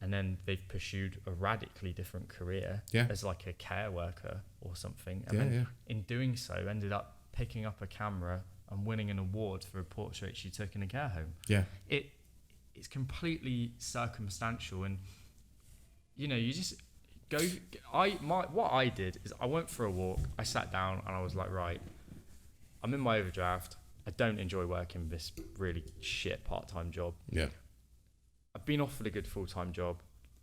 and then they've pursued a radically different career as like a care worker or something. And then in doing so, ended up picking up a camera and winning an award for a portrait she took in a care home. Yeah. It's completely circumstantial, and you just go. What I did is I went for a walk, I sat down, and I was like, right, I'm in my overdraft. I don't enjoy working this really shit part-time job. Yeah. I've been offered a good full-time job.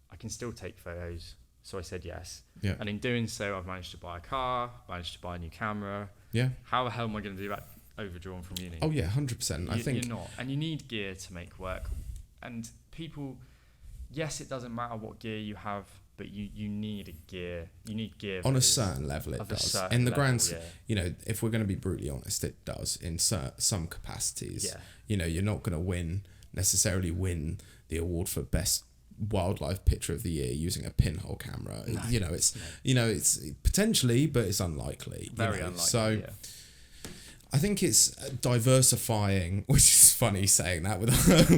I can still take photos. So I said yes. Yeah. And in doing so, I've managed to buy a car, managed to buy a new camera. Yeah. How the hell am I going to do that overdrawn from uni? Oh yeah, 100%. I think you're not. And you need gear to make work. And people, yes, it doesn't matter what gear you have, but you need gear. You need gear on a certain level. It does. In the grand, if we're going to be brutally honest, it does in some capacities. Yeah. You're not going to win necessarily win the award for best wildlife picture of the year using a pinhole camera. No, it's potentially, but it's unlikely. Very unlikely. So I think it's diversifying, which is funny saying that with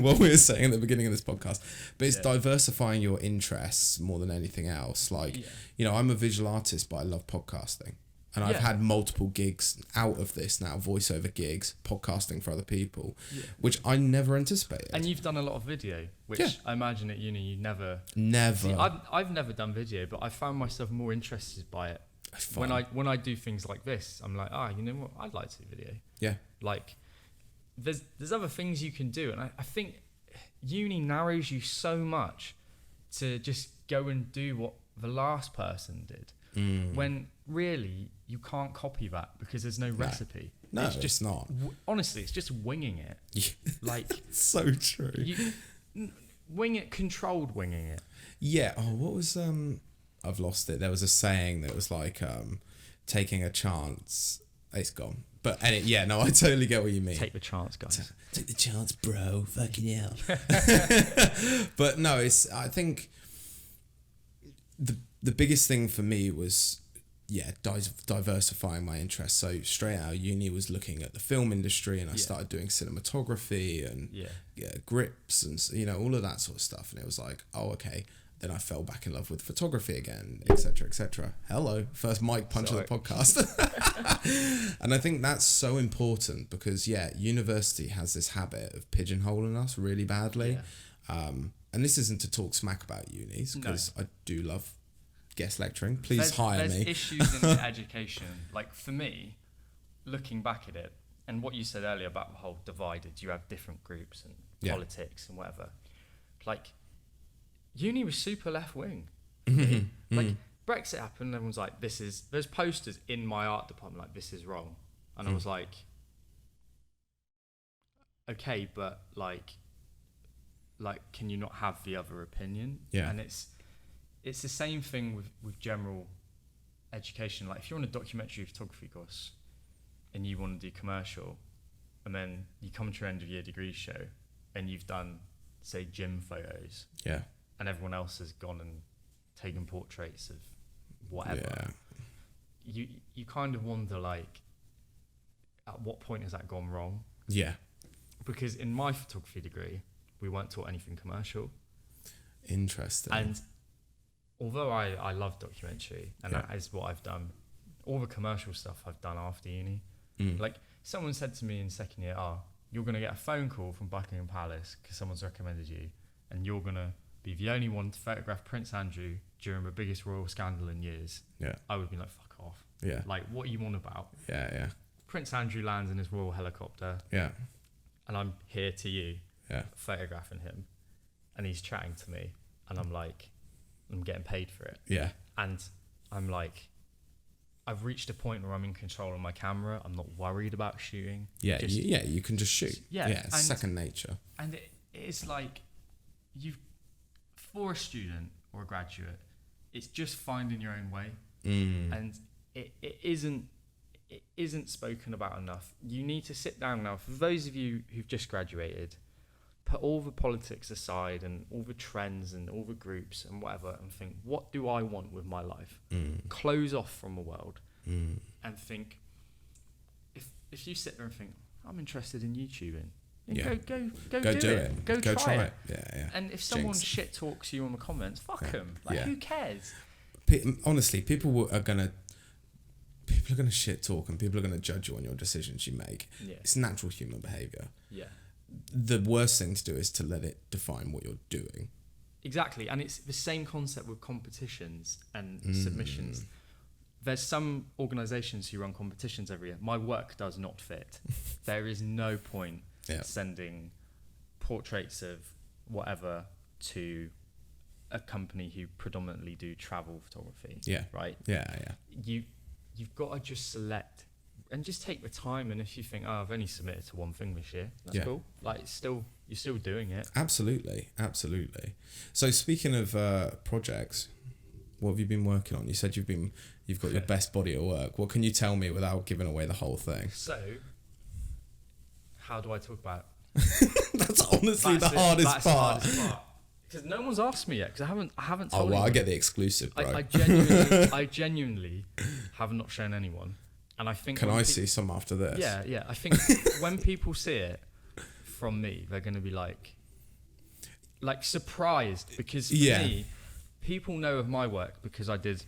what we were saying at the beginning of this podcast, but it's diversifying your interests more than anything else. Like, I'm a visual artist, but I love podcasting. And I've had multiple gigs out of this now, voiceover gigs, podcasting for other people, which I never anticipated. And you've done a lot of video, which I imagine at uni you never. See, I've never done video, but I found myself more interested by it. When I do things like this, I'm like, you know what? I'd like to do video. Yeah. Like, there's other things you can do, and I think uni narrows you so much to just go and do what the last person did. When really you can't copy that because there's no recipe. No, it's not. Honestly, it's just winging it. Like, so true. Wing it, controlled winging it. Yeah. Oh, what was I've lost it. There was a saying that was like taking a chance. It's gone. But I totally get what you mean. Take the chance, guys. Take the chance, bro. Fucking hell. But no, I think the biggest thing for me was diversifying my interests. So straight out of uni was looking at the film industry, and I started doing cinematography and grips and all of that sort of stuff. And it was like, oh, okay. Then I fell back in love with photography again, etc., etc. Hello, first mic punch of the podcast. And I think that's so important because university has this habit of pigeonholing us really badly. And this isn't to talk smack about unis, because I do love guest lecturing. Please hire me. There's issues in education. Like, for me, looking back at it, and what you said earlier about the whole divided, you have different groups and politics and whatever. Like, uni was super left wing. Like, Brexit happened, and everyone's like, there's posters in my art department like, this is wrong. And I was like, okay, but like, can you not have the other opinion? And it's the same thing with general education. Like, if you're on a documentary photography course and you want to do commercial, and then you come to your end of year degree show and you've done, say, gym photos, and everyone else has gone and taken portraits of whatever, you kind of wonder, like, at what point has that gone wrong? Because in my photography degree, we weren't taught anything commercial. Interesting. And although I love documentary, and that is what I've done, all the commercial stuff I've done after uni. Like, someone said to me in second year, you're going to get a phone call from Buckingham Palace because someone's recommended you, and you're going to be the only one to photograph Prince Andrew during the biggest royal scandal in years. I would be like, fuck off. Like, what are you on about? Prince Andrew lands in his royal helicopter. And I'm here to you, photographing him, and he's chatting to me, and I'm like, I'm getting paid for it. And I'm like, I've reached a point where I'm in control of my camera. I'm not worried about shooting. You can just shoot. It's second nature. And it's like, for a student or a graduate, it's just finding your own way. And it isn't spoken about enough. You need to sit down now. For those of you who've just graduated, put all the politics aside and all the trends and all the groups and whatever, and think, what do I want with my life? Close off from the world and think, if you sit there and think, I'm interested in YouTubing, go do it. Go try it. And if someone shit talks you on the comments, fuck them. Who cares? Honestly, people are gonna shit talk, and people are gonna judge you on your decisions you make. It's natural human behavior. The worst thing to do is to let it define what you're doing. Exactly. And it's the same concept with competitions and submissions. There's some organisations who run competitions every year. My work does not fit. There is no point sending portraits of whatever to a company who predominantly do travel photography. Right? You've got to just select and just take the time. And if you think, I've only submitted to one thing this year, that's cool. Like, you're still doing it. Absolutely. So speaking of projects, what have you been working on? You said you've got your best body of work. What can you tell me without giving away the whole thing? So, how do I talk about That's honestly the hardest part. Because no one's asked me yet. Because I haven't told. Oh well, I get the exclusive, bro. I genuinely have not shown anyone, and I think. Can I see some after this? Yeah. I think when people see it from me, they're going to be like surprised, because for me, people know of my work because I did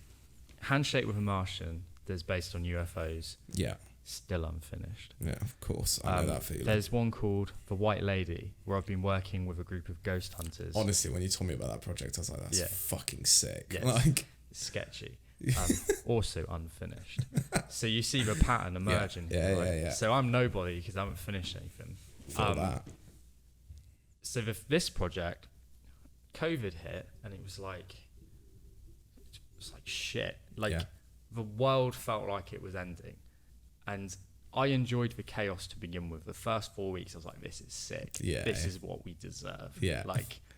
Handshake with a Martian. That's based on UFOs. Yeah. Still unfinished. Yeah, of course. I know that feeling. There's one called The White Lady, where I've been working with a group of ghost hunters. Honestly, when you told me about that project, I was like, that's fucking sick. Yeah, like, it's sketchy. Also unfinished. So you see the pattern emerging. Yeah. So I'm nobody because I haven't finished anything. For that. So this project, COVID hit, and it was like shit. The world felt like it was ending. And I enjoyed the chaos to begin with. The first 4 weeks, I was like, this is sick. Yeah, this is what we deserve. Yeah.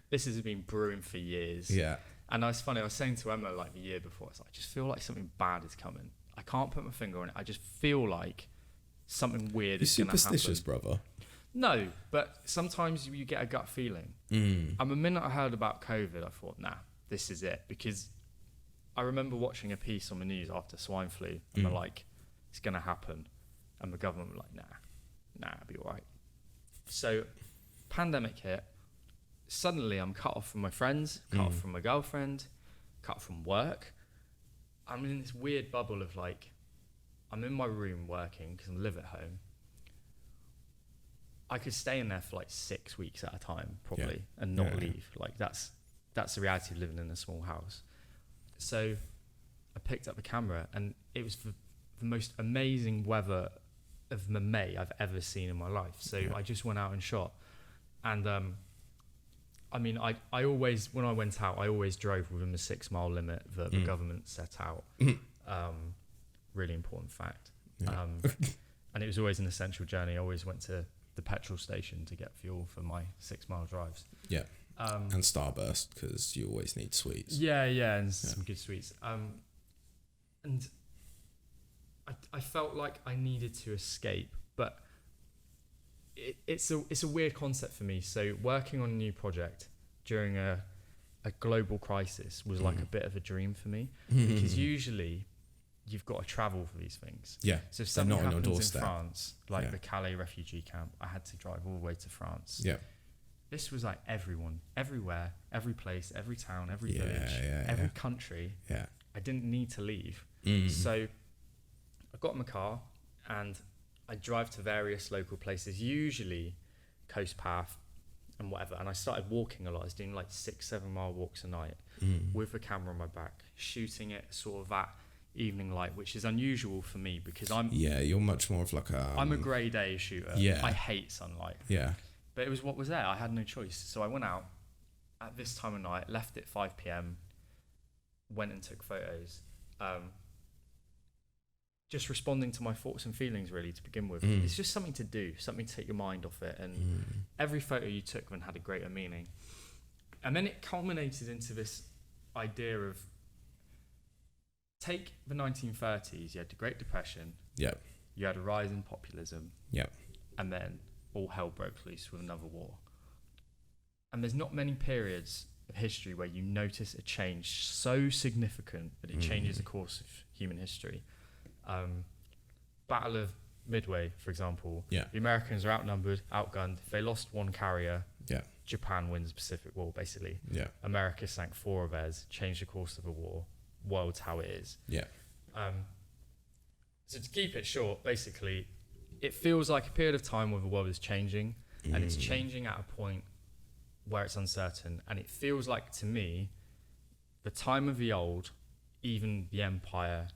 This has been brewing for years. Yeah. And it's funny, I was saying to Emma the year before, I just feel like something bad is coming. I can't put my finger on it. I just feel like something weird is going to happen. You're superstitious, brother. No, but sometimes you get a gut feeling. And the minute I heard about COVID, I thought, nah, this is it. Because I remember watching a piece on the news after swine flu, and they're like, it's going to happen. And the government were like, nah, it'll be all right. So pandemic hit. Suddenly I'm cut off from my friends, cut off from my girlfriend, cut from work. I'm in this weird bubble of I'm in my room working because I live at home. I could stay in there for 6 weeks at a time probably and not leave. That's the reality of living in a small house. So I picked up the camera, and it was the most amazing weather of May I've ever seen in my life. So I just went out and shot. And I always, when I went out, I always drove within the 6 mile limit that the government set out. Really important fact. And it was always an essential journey. I always went to the petrol station to get fuel for my 6 mile drives. Yeah. And Starburst, because you always need sweets. And some good sweets. And I felt like I needed to escape, but it's a weird concept for me. So working on a new project during a global crisis was like a bit of a dream for me, because usually you've got to travel for these things. Yeah. So if something happens in France, the Calais refugee camp, I had to drive all the way to France. Yeah. This was everyone, everywhere, every place, every town, every village, every country. Yeah. I didn't need to leave. So I got in my car and I drive to various local places, usually coast path and whatever. And I started walking a lot. I was doing 6-7 mile walks a night with the camera on my back, shooting it sort of at evening light, which is unusual for me because you're much more of I'm a grade A shooter. Yeah. I hate sunlight. Yeah. But it was what was there. I had no choice. So I went out at this time of night, left at 5 p.m, went and took photos. Just responding to my thoughts and feelings, really, to begin with. It's just something to do, something to take your mind off it. And every photo you took then had a greater meaning. And then it culminated into this idea of, take the 1930s, you had the Great Depression. Yep. You had a rise in populism. Yep. And then all hell broke loose with another war. And there's not many periods of history where you notice a change so significant that it changes the course of human history. Battle of Midway, for example. Yeah. The Americans are outnumbered, outgunned. If they lost one carrier, Japan wins the Pacific War, basically. Yeah. America sank 4 of theirs, changed the course of the war. World's how it is. Yeah. So to keep it short, basically, it feels like a period of time where the world is changing, and it's changing at a point where it's uncertain. And it feels like, to me, the time of the old, even the empire,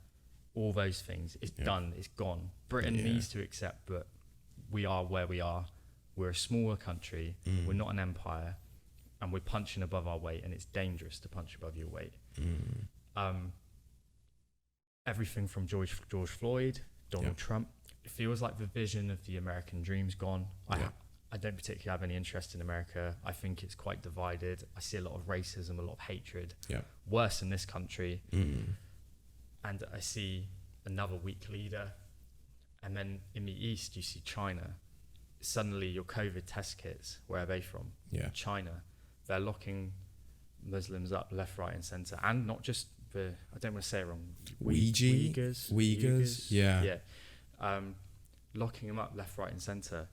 all those things, is done, it's gone. Britain needs to accept that we are where we are. We're a smaller country, we're not an empire, and we're punching above our weight, and it's dangerous to punch above your weight. Everything from George Floyd, Donald Trump, it feels like the vision of the American dream's gone. I don't particularly have any interest in America. I think it's quite divided. I see a lot of racism, a lot of hatred. Worse in this country. And I see another weak leader. And then in the East, you see China. suddenly your COVID test kits, where are they from? Yeah. China. They're locking Muslims up left, right and centre. And not just the, I don't want to say it wrong, Uyghurs. Yeah. Locking them up left, right and centre.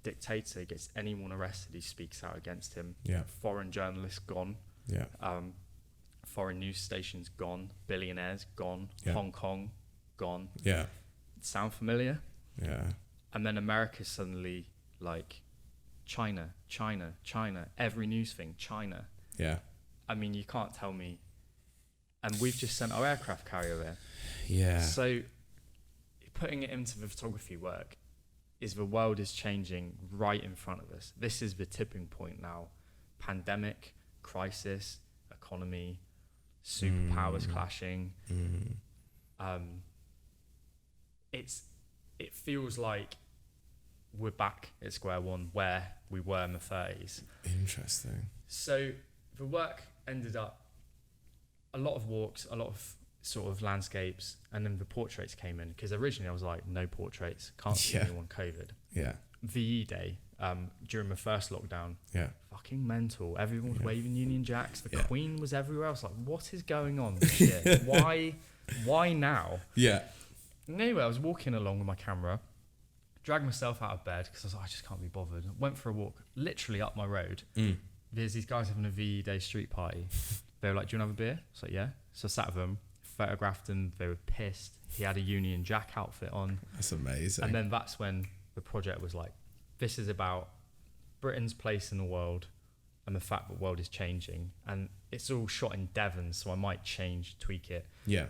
Dictator gets anyone arrested who speaks out against him. Yeah. Foreign journalists gone. Yeah. Foreign news stations gone. Billionaires gone. Yeah. Hong Kong gone. Yeah. Sound familiar? Yeah. And then America's suddenly like China. Every news thing, China. Yeah. I mean, you can't tell me. And we've just sent our aircraft carrier there. Yeah. So putting it into the photography work is the world is changing right in front of us. This is the tipping point now. Pandemic, crisis, economy, superpowers clashing. It feels like we're back at square one where we were in the 30s. Interesting. So the work ended up a lot of walks, a lot of sort of landscapes, and then the portraits came in, because originally I was like, no portraits, can't see anyone COVID. Yeah. VE Day, during the first lockdown, Yeah. fucking mental. Everyone was waving Union Jacks. The Queen was everywhere. I was like, what is going on? Shit. Why now? Yeah. And anyway, I was walking along with my camera, dragged myself out of bed because I was like, I just can't be bothered. Went for a walk, literally up my road. There's these guys having a VE Day street party. They were like, do you want to have a beer? I was like, yeah. So I sat with them, photographed them. They were pissed. He had a Union Jack outfit on. That's amazing. And then that's when the project was like, this is about Britain's place in the world and the fact that the world is changing. And it's all shot in Devon, so I might tweak it. Yeah.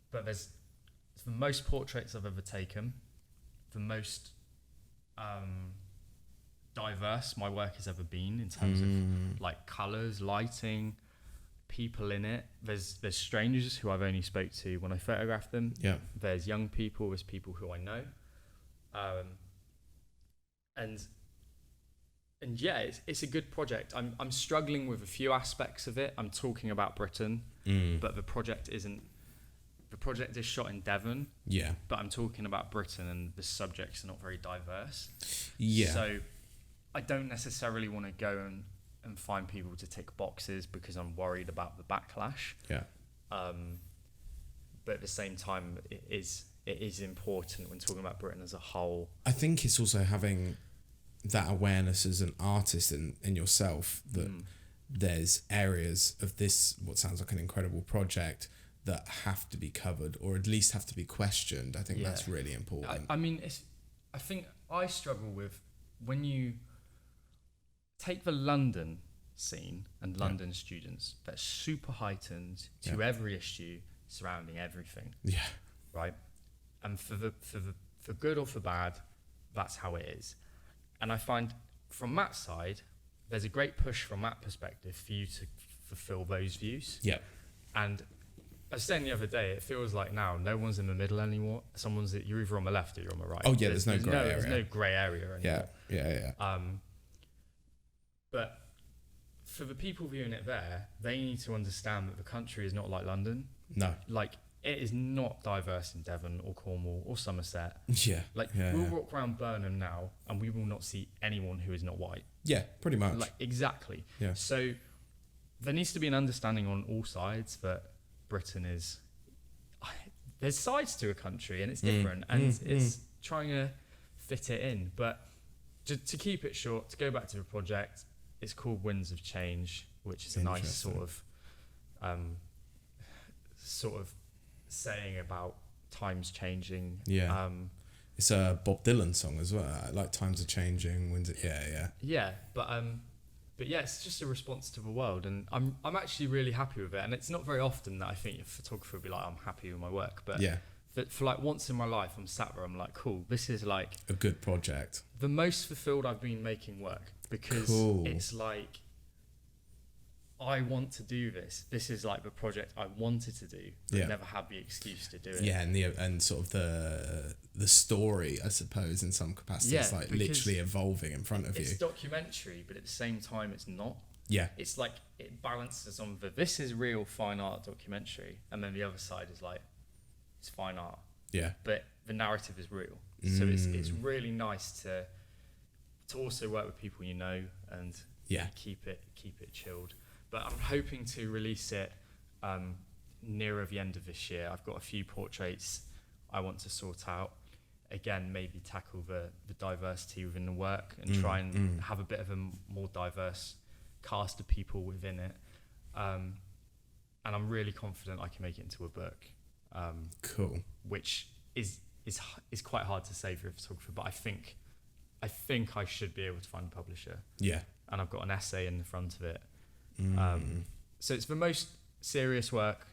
But there's the most portraits I've ever taken, the most diverse my work has ever been in terms of like colours, lighting, people in it. There's strangers who I've only spoke to when I photographed them. Yeah. There's young people, there's people who I know. And yeah, it's a good project. I'm struggling with a few aspects of it. I'm talking about Britain, but the project is shot in Devon. Yeah. But I'm talking about Britain, and the subjects are not very diverse. Yeah. So I don't necessarily want to go and find people to tick boxes because I'm worried about the backlash. Yeah. But at the same time, it is important when talking about Britain as a whole. I think it's also having that awareness as an artist in yourself that there's areas of this, what sounds like an incredible project, that have to be covered or at least have to be questioned. I think that's really important. I mean, I think I struggle with when you take the London scene and London students, that's super heightened to every issue surrounding everything. Yeah. Right. And for good or for bad, that's how it is. And I find from Matt's side, there's a great push from that perspective for you to fulfill those views. Yeah. And I was saying the other day, it feels like now no one's in the middle anymore. You're either on the left or you're on the right. Oh yeah, there's no grey area. There's no grey area anymore. Yeah. But for the people viewing it there, they need to understand that the country is not like London. No. Like, it is not diverse in Devon or Cornwall or Somerset. Yeah. We'll walk around Burnham now and we will not see anyone who is not white. Yeah, pretty much. Like, exactly. Yeah. So there needs to be an understanding on all sides that Britain is... There's sides to a country and it's different and it's trying to fit it in. But to keep it short, to go back to the project, it's called Winds of Change, which is a nice sort of saying about times changing. Yeah. It's a Bob Dylan song as well. Like times are changing. Yeah. But yeah, it's just a response to the world, and I'm actually really happy with it. And it's not very often that I think a photographer would be like, I'm happy with my work. But for like once in my life, I'm sat there, I'm like, cool, this is like a good project. The most fulfilled I've been making work, because it's like, I want to do this. This is like the project I wanted to do, but never had the excuse to do it. Yeah, and sort of the story, I suppose, in some capacity, it's like literally evolving in front of you. It's documentary, but at the same time, it's not. Yeah. It's like it balances on this is real fine art documentary, and then the other side is like, it's fine art. Yeah. But the narrative is real. So it's really nice to to also work with people you know and keep it chilled. But I'm hoping to release it nearer the end of this year. I've got a few portraits I want to sort out. Again, maybe tackle the diversity within the work and try and have a bit of a more diverse cast of people within it. And I'm really confident I can make it into a book. Cool. Which is quite hard to say for a photographer, but I think I should be able to find a publisher. Yeah. And I've got an essay in the front of it. So it's the most serious work.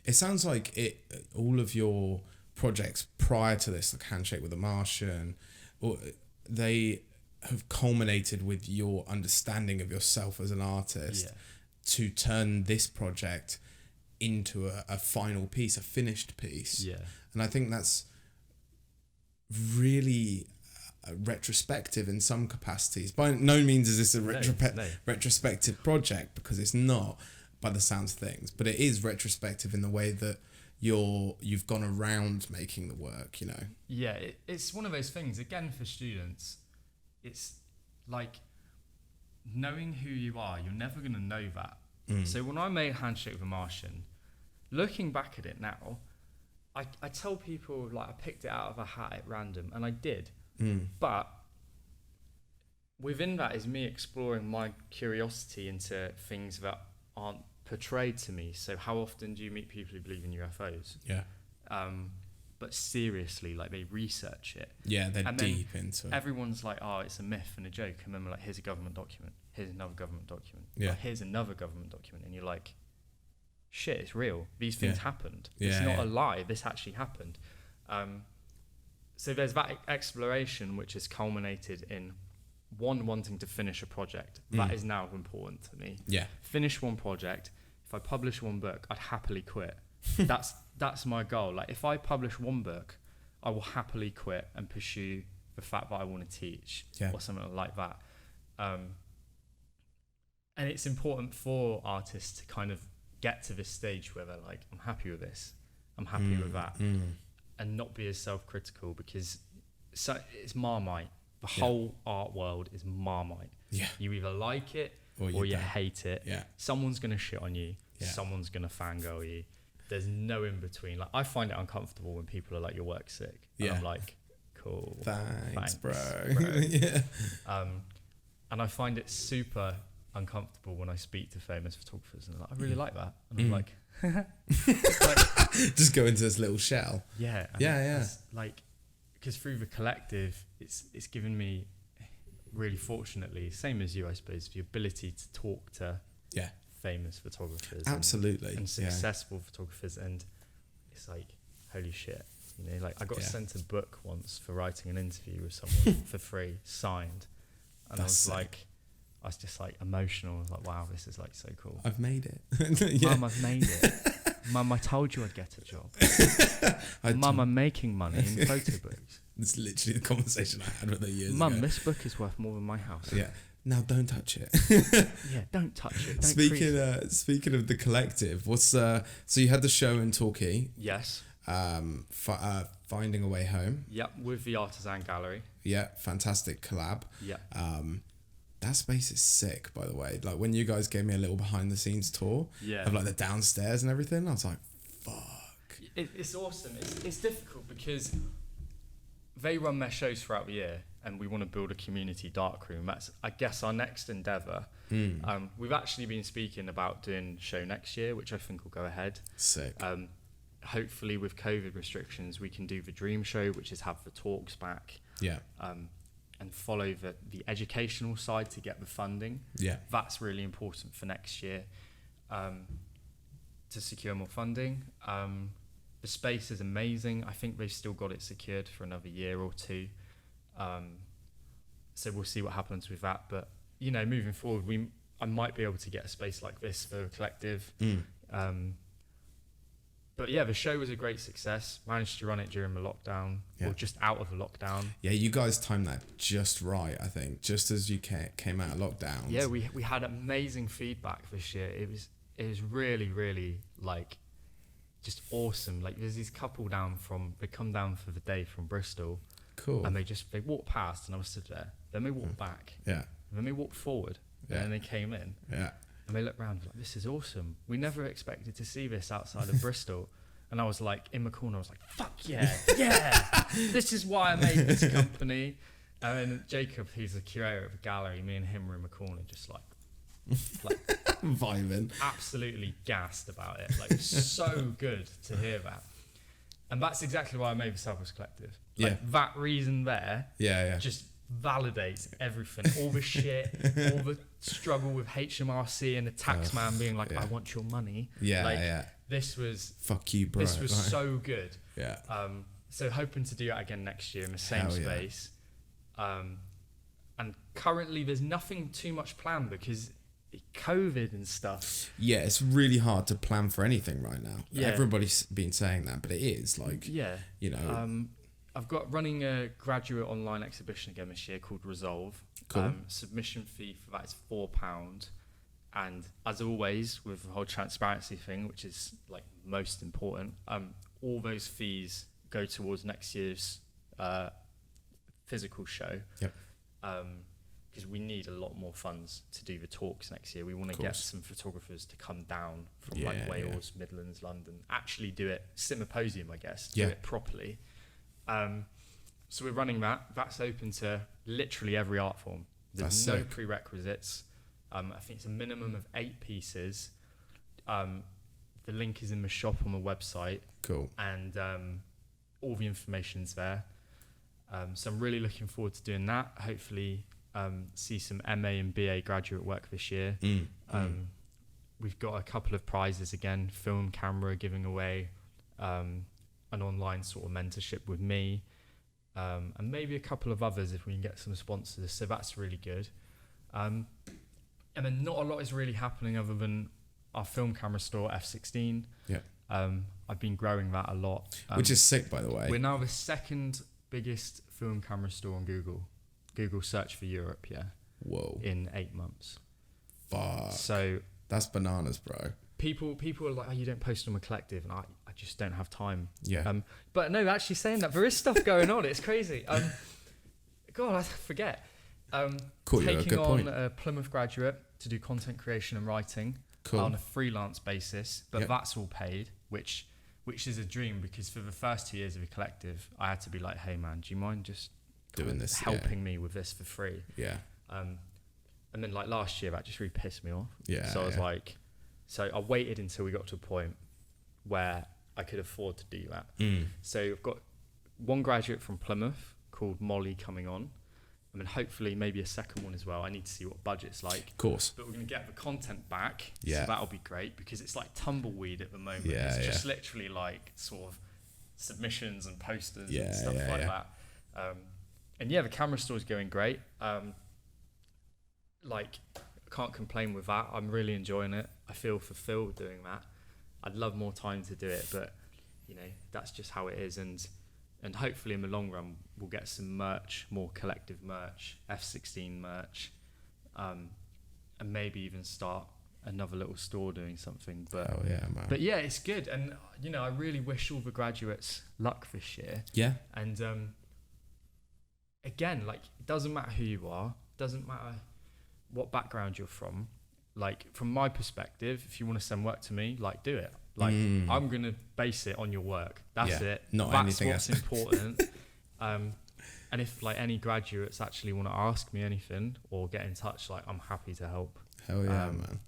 It sounds like all of your projects prior to this, like Handshake with a Martian, they have culminated with your understanding of yourself as an artist to turn this project into a final piece, a finished piece. Yeah. And I think that's really retrospective in some capacities. By no means is this a retrospective project, because it's not, by the sounds of things, but it is retrospective in the way that you've gone around making the work, you know. Yeah, it's one of those things, again, for students, it's like knowing who you are. You're never going to know that. So when I made Handshake with a Martian, looking back at it now, I tell people, like, I picked it out of a hat at random, and I did. But within that is me exploring my curiosity into things that aren't portrayed to me. So how often do you meet people who believe in UFOs? Yeah. But seriously, like, they research it. Yeah, they're deep into it. Everyone's like, oh, it's a myth and a joke. And then we're like, here's a government document. Here's another government document. Yeah. Like, here's another government document. And you're like, shit, it's real. These things happened. Yeah, it's not a lie. This actually happened. So there's that exploration, which has culminated in wanting to finish a project. That is now important to me. Yeah. Finish one project. If I publish one book, I'd happily quit. That's my goal. Like, if I publish one book, I will happily quit and pursue the fact that I want to teach or something like that. And it's important for artists to kind of get to this stage where they're like, I'm happy with this, I'm happy with that, and not be as self-critical, because it's Marmite. The whole art world is Marmite. Yeah. You either like it or you hate it. Yeah. Someone's going to shit on you. Yeah. Someone's going to fangirl you. There's no in between. Like, I find it uncomfortable when people are like, your work's sick. And I'm like, cool. Thanks bro. Yeah. And I find it super uncomfortable when I speak to famous photographers and they're like, I really like that. And I'm like, just go into this little shell. Yeah. Yeah. Like, because through the collective, it's given me, really fortunately, same as you, I suppose, the ability to talk to famous photographers. Absolutely. And successful photographers. And it's like, holy shit. You know, like, I got sent a book once for writing an interview with someone for free, signed. And That's I was just like emotional. I was like, wow, this is like so cool. I've made it. Mum, I've made it. Mum, I told you I'd get a job. Mum, I'm making money in photo books. It's literally the conversation I had with her years ago. Mum, this book is worth more than my house. Yeah. Now don't touch it. Yeah, don't touch it. Speaking of the collective, what's so you had the show in Torquay? Yes. Finding a Way Home. Yep, with the Artisan Gallery. Yeah, fantastic collab. Yeah. That space is sick, by the way. Like, when you guys gave me a little behind the scenes tour of like the downstairs and everything, I was like, fuck. It's awesome. It's difficult because they run their shows throughout the year and we want to build a community darkroom. That's, I guess, our next endeavour. We've actually been speaking about doing a show next year, which I think will go ahead. Sick. Hopefully with COVID restrictions, we can do the dream show, which is have the talks back. Yeah. And follow the educational side to get the funding. Yeah. That's really important for next year, to secure more funding. The space is amazing. I think they've still got it secured for another year or two. So we'll see what happens with that. But, you know, moving forward, I might be able to get a space like this for a collective. But yeah, the show was a great success. Managed to run it during the lockdown, or just out of the lockdown. Yeah, you guys timed that just right, I think, just as you came out of lockdown. Yeah, we had amazing feedback this year. It was really, really, like, just awesome. Like, there's this couple they come down for the day from Bristol. Cool. And they walked past and I was stood there. Then they walked back. Yeah. And then they walked forward. Yeah. And then they came in. Yeah. And they looked around like, this is awesome. We never expected to see this outside of Bristol. And I was like, in my corner, I was like, fuck yeah, yeah. This is why I made this company. And then Jacob, who's the curator of the gallery, me and him were in my corner just like vibing. Absolutely gassed about it. Like, so good to hear that. And that's exactly why I made the Southwest Collective. Like, that reason there just validates everything. All the shit, all the struggle with HMRC and the tax man being like, I want your money. This was... Fuck you, bro. This was so good. Yeah. So hoping to do that again next year in the same space. And currently there's nothing too much planned because COVID and stuff. Yeah, it's really hard to plan for anything right now. Yeah. Everybody's been saying that, but it is like, you know. I've got running a graduate online exhibition again this year called Resolve. Cool. Submission fee for that is £4. And as always, with the whole transparency thing, which is like most important, all those fees go towards next year's physical show. Yep. Because we need a lot more funds to do the talks next year. We want to get some photographers to come down from Wales, Midlands, London, actually do it, symposium, I guess, do it properly. So we're running that. That's open to literally every art form. There's no prerequisites. I think it's a minimum of 8 pieces. The link is in the shop on the website. Cool. And all the information's there. So I'm really looking forward to doing that. Hopefully see some MA and BA graduate work this year. We've got a couple of prizes again, film camera giving away, an online sort of mentorship with me, and maybe a couple of others if we can get some sponsors. So that's really good. And then not a lot is really happening other than our film camera store, F16. Yeah. I've been growing that a lot. Which is sick, by the way. We're now the second biggest film camera store on Google search for Europe, Whoa. In 8 months. Fuck. So that's bananas, bro. People are like, oh, you don't post on a collective, and I just don't have time. Yeah. But no, actually saying that, there is stuff going on. It's crazy. God, I forget. Taking on a Plymouth graduate to do content creation and writing on a freelance basis, but that's all paid, which is a dream, because for the first 2 years of a collective, I had to be like, hey man, do you mind just doing this, helping me with this for free? Yeah. And then like last year, that just really pissed me off. Yeah. So I was like, so I waited until we got to a point where I could afford to do that. So I've got one graduate from Plymouth called Molly coming on. I mean, hopefully maybe a second one as well. I need to see what budget's like. Of course. But we're going to get the content back. Yeah. So that'll be great, because it's like tumbleweed at the moment. Yeah, it's just literally like sort of submissions and posters and stuff like that. And the camera store's going great. Like, I can't complain with that. I'm really enjoying it. I feel fulfilled doing that. I'd love more time to do it, but you know, that's just how it is. And hopefully in the long run, we'll get some merch, more collective merch, F16 merch, and maybe even start another little store doing something. But man. But yeah, it's good. And you know, I really wish all the graduates luck this year. Yeah. And again, like, it doesn't matter who you are, doesn't matter what background you're from. Like, from my perspective, if you want to send work to me, like, do it. Like, I'm going to base it on your work. That's it. Not That's anything what's important. And if like any graduates actually want to ask me anything or get in touch, like, I'm happy to help. Hell yeah, man.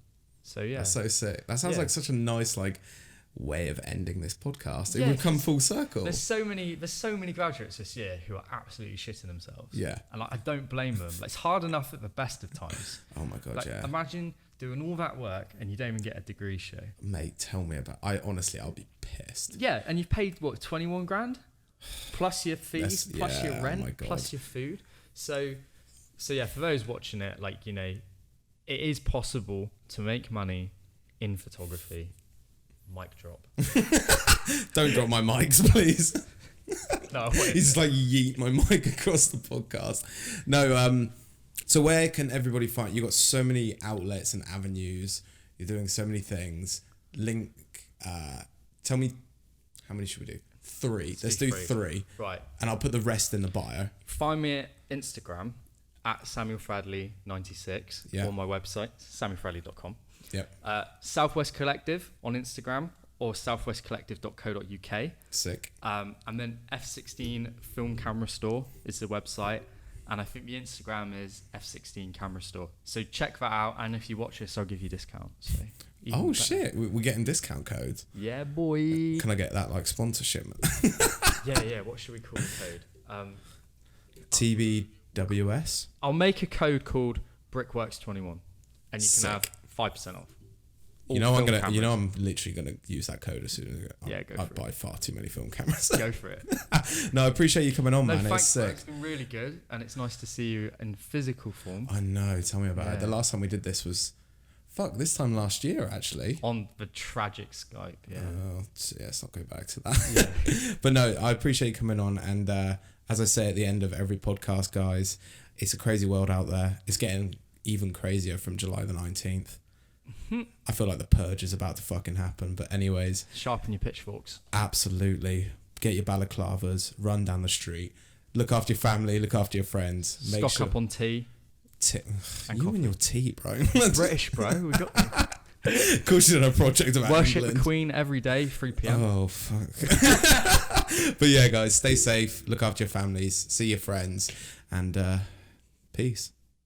So yeah. That's so sick. That sounds like such a nice like way of ending this podcast. It Yeah, would come full circle. There's so many graduates this year who are absolutely shitting themselves. Yeah. And like, I don't blame them. Like, it's hard enough at the best of times. Oh my God, like, imagine doing all that work and you don't even get a degree show. Mate, tell me about. I'll be pissed. Yeah, and you've paid what, 21 grand plus your fees, plus your rent, plus your food. So yeah, for those watching it, like, you know, it is possible to make money in photography. Mic drop. Don't drop my mics, please. No, wait. He's just like yeet my mic across the podcast. No, so where can everybody find? You've got so many outlets and avenues. You're doing so many things. Tell me, how many should we do? 3. Let's do 3. Right. And I'll put the rest in the bio. Find me at Instagram at Samuel Fradley 96 or my website, samuelfradley.com. Yep. Southwest Collective on Instagram or southwestcollective.co.uk. Sick. And then F16 Film Camera Store is the website. And I think the Instagram is F16 Camera Store. So check that out. And if you watch this, I'll give you a discount. So shit. We're getting discount codes. Yeah, boy. Can I get that like sponsorship? Yeah. What should we call the code? TBWS? I'll make a code called Brickworks 21. And you can have 5% off. I'm literally gonna use that code as soon as I buy far too many film cameras. Go for it. No, I appreciate you coming on, man. Thanks, it's sick. It's been really good, and it's nice to see you in physical form. I know. Tell me about it. The last time we did this was, this time last year actually. On the tragic Skype. Yeah. Let's not go back to that. Yeah. But no, I appreciate you coming on, and as I say at the end of every podcast, guys, it's a crazy world out there. It's getting even crazier from July the 19th. I feel like the purge is about to fucking happen, but anyways, sharpen your pitchforks. Absolutely. Get your balaclavas, run down the street, look after your family, look after your friends. Stock up on tea. You and your tea, bro. British, bro. We got. Of course, you're on a project about worship England. the Queen every day, 3 p.m. Oh fuck. But yeah, guys, stay safe, look after your families, see your friends, and peace.